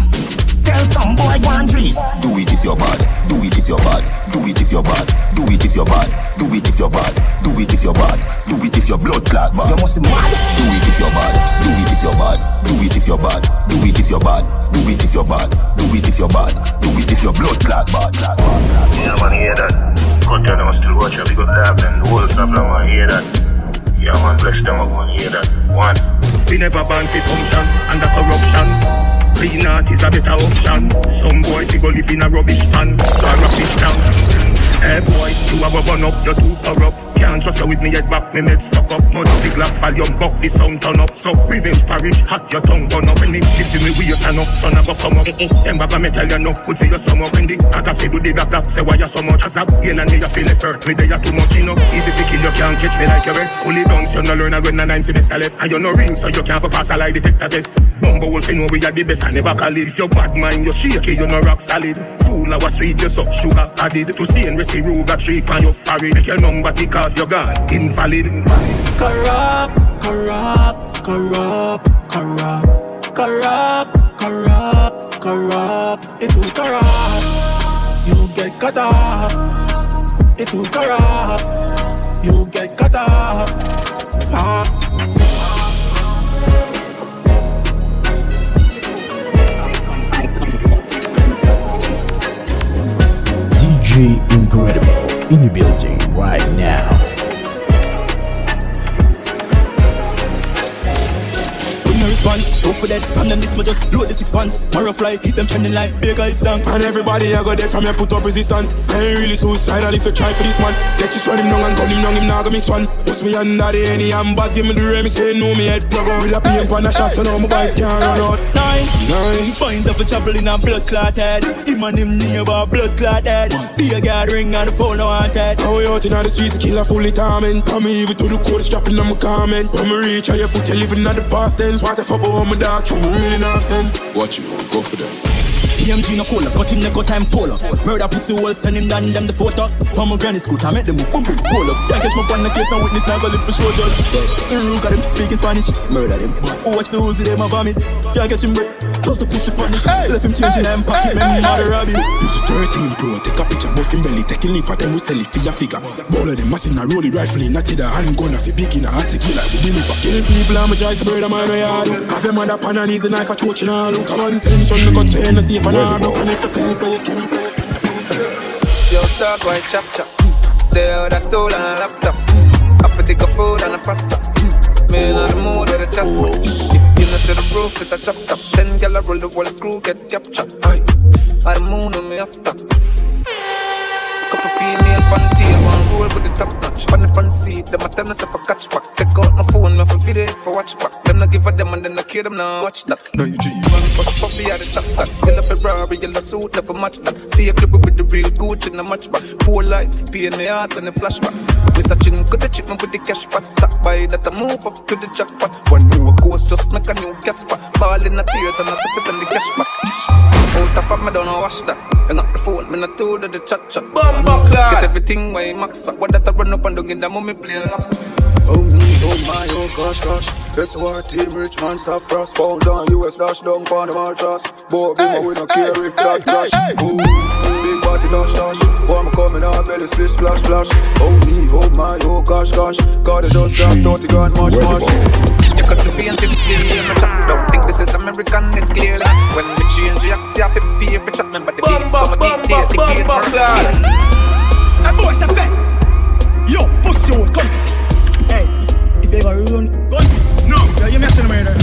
Tell some boy go and dream. Do it if you're bad. Do it if you're bad. Do it if you're bad. Do it if you're bad. Do it if you're bad. Do it if you're bad. Do it if you're blood clot bad. You must be mad. Do it if you're bad. Do it if you're bad. Do it if you're bad. Do it if you're bad. Do it if you're bad. Do it if you're bad. Do it if you're blood clot bad. Yeah, man, hear that. Cut them, I still watch a big up lab and the whole stuff, man, hear that. Yeah, man, bless them, I want to hear that. One. We never ban for function under corruption. Clean art is a better option. Some boy fi go live in a rubbish pan or rubbish town. Hey boy, you have a run up, you're too corrupt. Can't trust you with me head back, me meds fuck up. Mud up the glock, volume buck, the sound turn up. So revenge parish, hot your tongue burn up. When they give me we your stand up, son I go come up. Them baba me tell you no, good for your stomach. When the attack say do the black tap, say why you so much. As a gain and me you feel effort, me they you too much, you know. Easy to kill, you can't catch me like you red. Fully done, so you no learn when the 9 semester left. And you no real, so you can't for pass a lie detector test. Bumble wolf, you know we are the best, I never call it. If you bad mind, you shaky, you no rock solid. Fool, I was sweet, you suck sugar added. To see and receive Ruga trick on your forehead. Make your number tick off your gun, invalid. Corrupt. It will corrupt. You get cut off. It will corrupt. You get cut off. DJ Incredible in the building right now. Response, go for that. From them this, but just load the 6 pants. Marrow fly, keep them trending like Baker Hit song. And everybody I got there from you put up resistance. I ain't really suicidal if you try for this man. Get you shot him down and gun him down, him nah go miss one. Bust me under the any ambas, give me the ray, me say no me head plug out. With a pain pan a shot, so now my boys can't run out. 9 Finds of a trouble in a blood clot head. Him and him neighbor blood clot head. Be a gathering on the phone, no wanted. How we out in the streets, killer fully torment. Come even to the code, strapping on my comment. When me reach, how you foot, you living at the past tense. What if I bow my dark, you really not have sense. Watch you, go for them. PMG no cola, cut him the cut time polar. Murder pussy wall, send him down them the photo. From my granny scooter, make them move, boom boom, pull up. Can't catch my one, the case, no witness, now go live for show judge. The rule got him speaking Spanish, murder them. Watch the Uzi, them a vomit. Can't catch him break, close the pussy on it. Left him changing them pocket, man, mother robbing. This is 13 pro, take a picture, bust him belly, taking leave for them, we sell it for your figure. Ball of them, massing a rolling rifle, not to the hand, gun off a big in a hot to kill like the deliver. Killing people, I'm a choice, bird, I'm a yard. Have them on the pan and ease the knife, a choach in a look. Come on, send from the cut, chain, a safe and a look. Yo, talk white chop chop. They are that tool and a laptop. I for take a food and a pasta. Me in the mood with a chat. If you not to the roof, it's a chop top. 10 gyal roll the whole crew, get captured. I the moon on me after. Couple female fantail, one roll with the top notch. On the front seat, them a tell myself a catch back. Take out my phone, me for video for watch back. Them not give a them and then I kill them now. Watch that. No you G. Man, push puppy at the top that. Yellow Ferrari, yellow suit, never match that. Fake club with the real Gucci in the match back. Poor life, paying me heart and a flashback. We searching, could the chick me with the cash pot. Stop by that I move up to the jackpot. One more ghost, just make a new gas pot. Ball in the tears and I surface and the cash back. Out of fuck, me don't know wash that. Hang up the phone, me not told the chat. Get everything way max fuck. What that I run up and down in the moment play lobster. Oh me, oh my, oh gosh. Guess what, team rich man stop frost. Pounds on US dash down on the marchers. Boy, be my we no care if that crash. Oh, big party dash. Boy, I'm coming out, belly split splash. Oh me, oh my, oh gosh. God, it just dropped 30 grand mash. You got to be anticipatory, my chat. Don't think this is American, it's clearly. When we change the axe, you have to pay for chat. Remember the beats, some of the case for Hey boy, stop it! Yo, pussy, come! Hey, if you ever run, gun! No! Yeah, you messing with me there.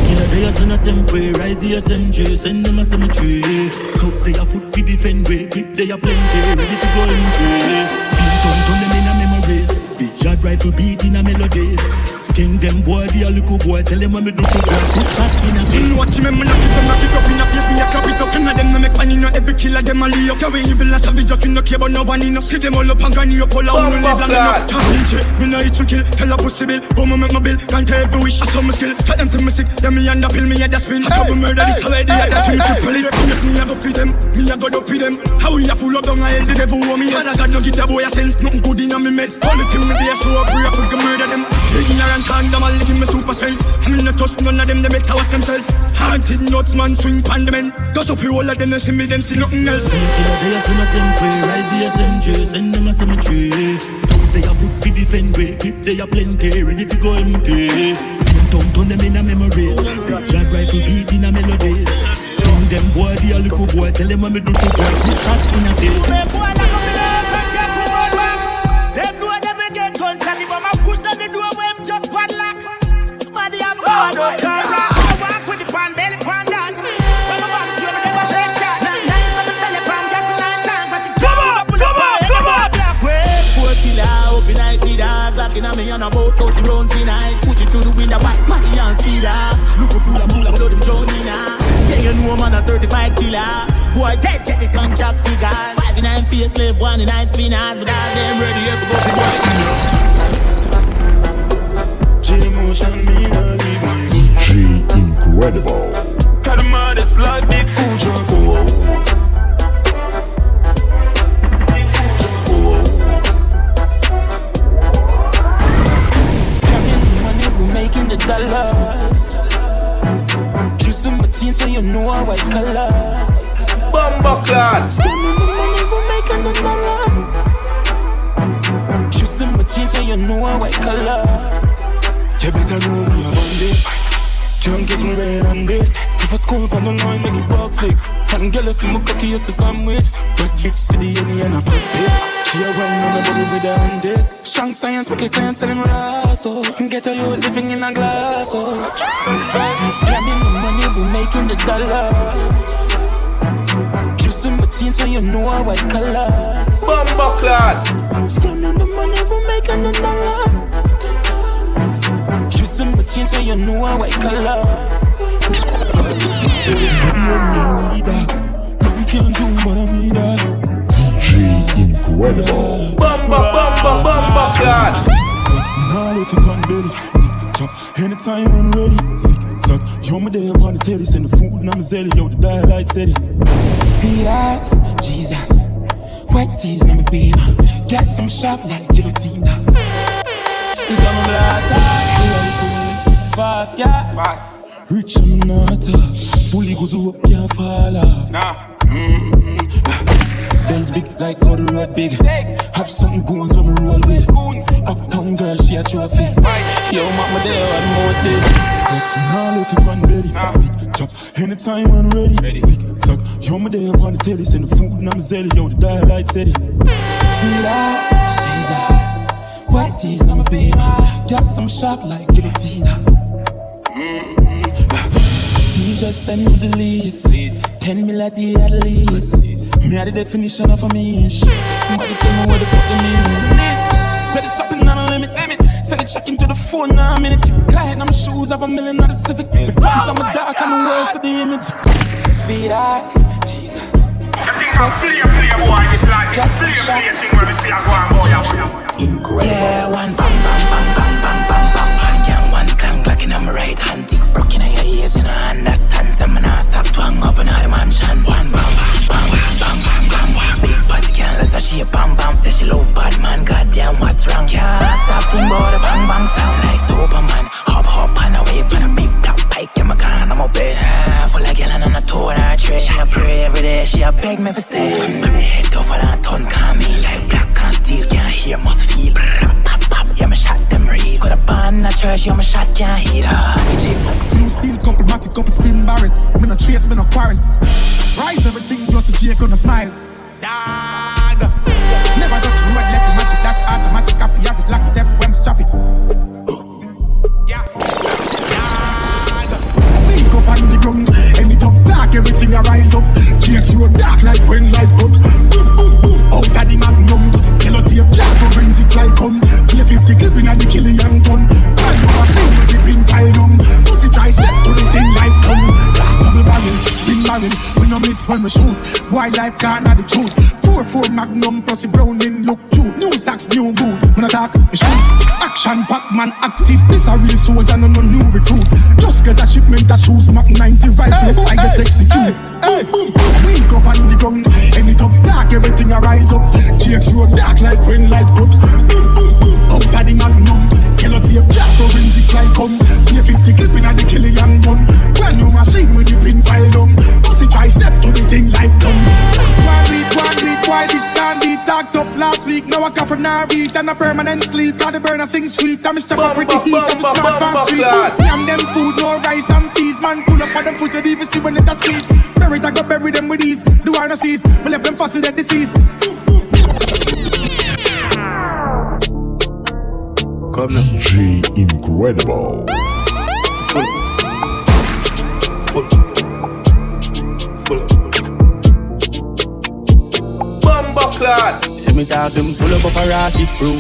Killer, they are son of temporary, rise the SMG, send them a cemetery. Cops, they are foot for defend way, clip, they are plenty, ready to go in play. Speed on them in a memories, big yard rifle beat in a melodies. Skin them boy, the little boy, tell them when me do for God. You watch me, me knock it up in a face, me a clap it up. None of them no make money, no every killer them a lay up. Carry evil as savage, you no care about no one, no see them all up and gone up, all out, no live long enough. Talking shit, me no eat to kill, tell a pussy bill, go me make my bill, can't tell every wish, I saw my skill. Tell them to me sick, then me and the pill, me a the spin. I trouble murder this already, I that to me triple it. Yes, me a go feed them, me a go up with them. How we a full of dung, I held the devil over me. Father God no get a boy a sense, nothing good in a me meds. Only thing me there, so I pray I could murder them. Ignorant and them all give me super cell. I mean no trust none of them, they better watch themselves. Haunted nuts man swing pan the men. Dust up you all of them, they see me, them see nothing else. Killer they a send a temple, rise the SMG, send them a cemetery. Toes they a foot fi defend way, clip they a plenty, ready to go empty. Spin tongue turn them in a memories, big flag rifle beat in a melodies. Spin them boy, the a little boy, tell them when me do to boy, put shot in a face. Me boy like up in the house and can't come out back. Them know them me get gunshot, if I'm a push down the door where him just padlock. Smarty have a go and don't call rock. I walk with the pan belly pan dance. From a bottom floor me never play chat. Now you saw me telephone gas in 9 times, but the jam up pull up on any more black. Well, 4 killer up in IT dog, blocking on me on a boat 30 rounds in night. Pushing through the window back, party and speed up. Look full of bull, blood them drowning now. Scare you know man a certified killer. Boy dead check the contract figures. 5 in 9 face slave, 1 in 9 spinners. But all them ready here to go to work. J-Motion me no leave me. DJ Incredible. Got the modest like big food truck. Scamming money, we making the dollar. Using my team so you know a white color. Bumba clad. Scamming the money, we making the dollar. Using my team so you know a white color. You better know me a bandit. Can't get me red on it. If I score up on the line, make it back flick. And girl, I see my cocky as a sandwich. That bitch see the alien and a pop it. She a run on the bubble with the hand. Strong science, make a client sell him rass. And get a you living in a glass house. Scamming the money, we making the dollar. Using my team so you know a white color. Bumba clad. Scamming the money, we making the dollar. Using my team so you know a white color. You can't do what I need. DJ Incredible. Bumba clad. Now if you can't belly, chop anytime when ready. Suck, you're my day upon the telly, send the food and I'm a zelly, yo the dial light steady. Speed off, Jesus. Wet tees, let me beam. Got some sharp like guillotine. He's on my glass, fast, yeah. Fast. Rich I'm not fully goes up, can't fall off. Nah. Benz big like how the road big. Have something goons on the roll with. Uptown girl, she a trophy. Yo, mama there are the motive. Now if you pan belly, big chop anytime when ready. Suck, you're my day upon the telly, send the food and I'm a zelly, yo the dial light steady. Speed off, Jesus. White tees, let me beam. Got some sharp like guillotine. Steve just send me the leads. 10 mil at the at least. Me had the definition of a mean shit. Somebody tell me what the fuck they mean. Said it's chopping on a limit. Said it's checking to the phone now a minute. Glide on my shoes, have $1 million on the Civic. The guns on my dark and the worst of the image. Speed out, Jesus. I think I'm play boy, this like this play thing when we see I go and boy. Incredible. Yeah, one bam bam bam bam bam bam bam. One gang, one clang, Glock in my right hand. Tick broke in your ears, you know understand. Some man a stop twang up in the mansion. One bam bam bam bam bam bam bam. Big body can't let her she a bam bam. Say she love bad man, goddamn what's wrong? Can't stop think about the bang bang sound like Superman. Hop hop and away, pan a big black pike. Yeah, my gun, I'm a bed. Full of gyal and on a toe and a tray. She a pray every day, she a beg me for stay. Head over and turn call me like black and steel. Can't hear, must feel. Pop pop, yeah, me shot them real. Got a band in a church, yeah, my shot can't hit her. New steel couple, matic couple, spin barrel. Me no chase, me no quarrel. Rise everything plus a J gonna smile. Dog. Never touch the road left matic, that's automatic. I feel have it like death when stop it. Yeah. Think of on the ground, any tough dark, everything I rise up. Jakes road dark like when light cut. Out of the magnum, kill a tape, jack to brings it like gun. Play 50 clipping at the killing young gun. when we shoot. Wildlife can't have the truth. 4-4 Magnum plus the Browning look cute. New socks, new boot. When I talk, we shoot. Action pack man active. This a real soldier, no new recruit. Just get a shipment of shoes, Mac 90 rifle. I get execute. Boom, boom, boom. We go on the ground. Any tough dark, everything a rise up. GX road dark like when light cut. Boom, boom, boom. Out of the Magnum. Kill up your black forensic like come. Pay 50 clipping at the Killian gun. Brand new machine with the pin file down. Pussy try step to the thing life done. One beat, why this stand beat? Talked off last week, now I come from Narvik and a permanent sleep. Got the burner sing sweet, I'm step up with the heat of the smart past street. Yam them food, no rice and peas. Man, pull up on them foot, you even see when it a squeeze. Bury it, I go bury them with these. Do I no cease? We left them faster than disease. Come DJ Incredible. Full. Bumbleclad. See me talk them full of paparazzi crew.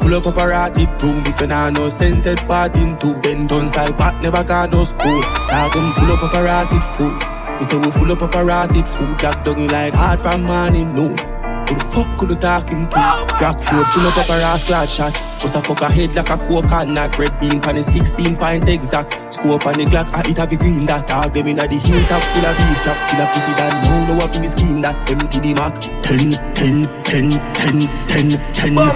Full of paparazzi crew. If you nah no sense at parting too. Then Dunce like back never got no school. Talk them full of paparazzi food. We say we full of paparazzi food. Jack doggy like hard from morning noon. Who the fuck could you talking to? Rockford full of paparazzi clad shot. Cause I fuck a head like a coconut. Red bean pan 16 pint exact. Scope on the Glock, I eat a big green that. Tag them in a the hilltop full of beast trap. Kill a pussy that know what we skin that. Empty the Mac 10.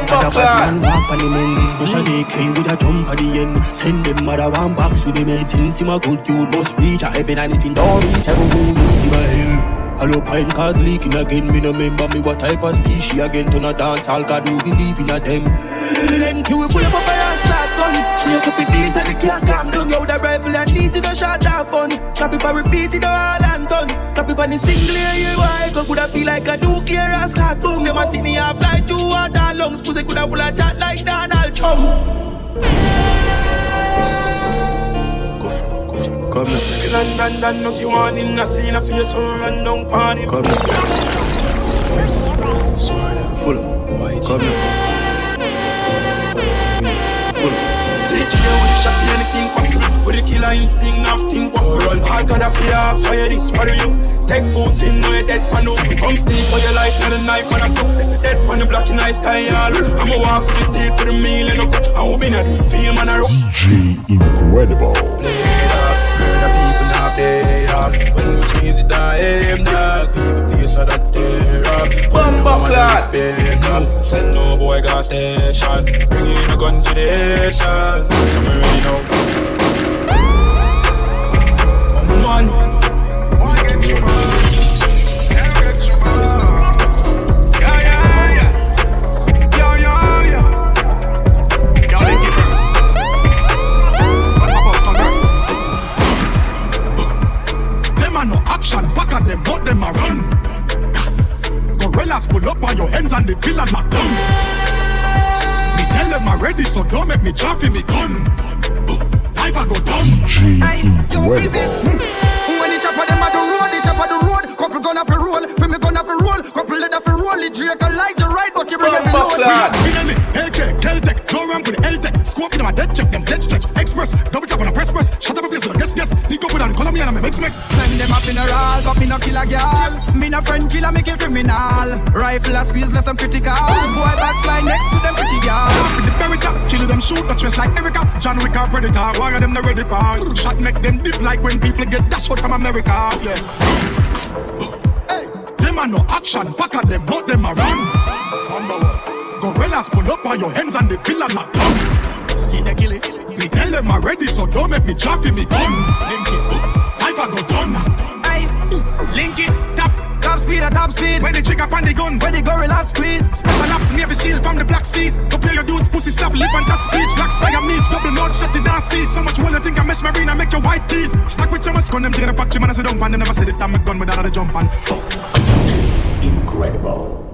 As a bad man walk on the men. Rush a AK with a jump at the end. Send them mother one box with the men. Since him a good dude must reach a heaven. And if he don't reach, I will reach him a hell. Hello, pine cars leaking again. Me no remember me what type of species again. To no dance, all God who believe in a them. Then we pull up a ass start gun. Wake up in these and the clock calm down. Yo, the rifle and needs to no shot that fun. Clap it and repeat it all and done. Clap it on the single air, why? Cause could I feel like a nuclear and start boom. They must see me half fly to water lungs. Pussy could have full of chat like Donald Trump. Come here. London, no you want in a scene of face so run down party. Come here. Full. Come here. See chill with the shot anything possible. With the killer instinct, nothing possible. All God of the arms, fire this, what do you? Take boots in, no dead pano. Come sleep for your life, not a knife, man, I'm took. Dead pan the black and ice sky, all. I'ma walk with the steel for the meal and up. I will be not the film, man, I rock. DJ Incredible. The people out there, when we squeeze it down, aim down. People feel so that they're up. Bumbleclad. Send no boy gas station. Bring in the gun to the action. Somewhere ready now. Oh man. Back at them, but them a run. Gorillas pull up on your hands and the villain lock down. Me tell them I'm ready, so don't make me traffic me gun. Life I go down. DJ Incredible. When the chop of them at the road, the chop of the road. Couple gonna fi roll, fi me gonna fi roll. Couple leather fi roll, the Drake I like the ride, but you bring every load. Finally, AK, Keltec, no ramp with the L-Tech. Scope in them a dead check, them dead stretch. Express, double tap on a press. Shut up a place, guess. Link up with the Colombian and me mix. Send them up in a ras, but me no kill a girl. Me no friend killer, me kill criminal. Rifle a squeeze, left them critical. Boy back fly next to them pretty girl. With the berry top, chill them shoot, not dress like Erica. John Wick or Predator, why are them not ready for? Shot make them dip like when people get dashed out from America. Yes. Hey, them are no action, back at them, but them a run. Gorillas pull up on your hands and the villain lock down. See the gilly, me tell them I'm ready, so don't make me traffic me gun. Link it, life I go done. Hey, link it, top speed. When the trigger on the gun, when the gorilla squeeze. Special ops, Navy SEAL from the Black Seas. Go play your dudes, pussy slap, lip and touch speech. Like Siamese, double note, shut it down, see. So much well, you think I mesh marine, I make your white teeth. Stack with so much gun, them to the factory, man, I say don't pan. They never say the time I gun without a jump on. Incredible.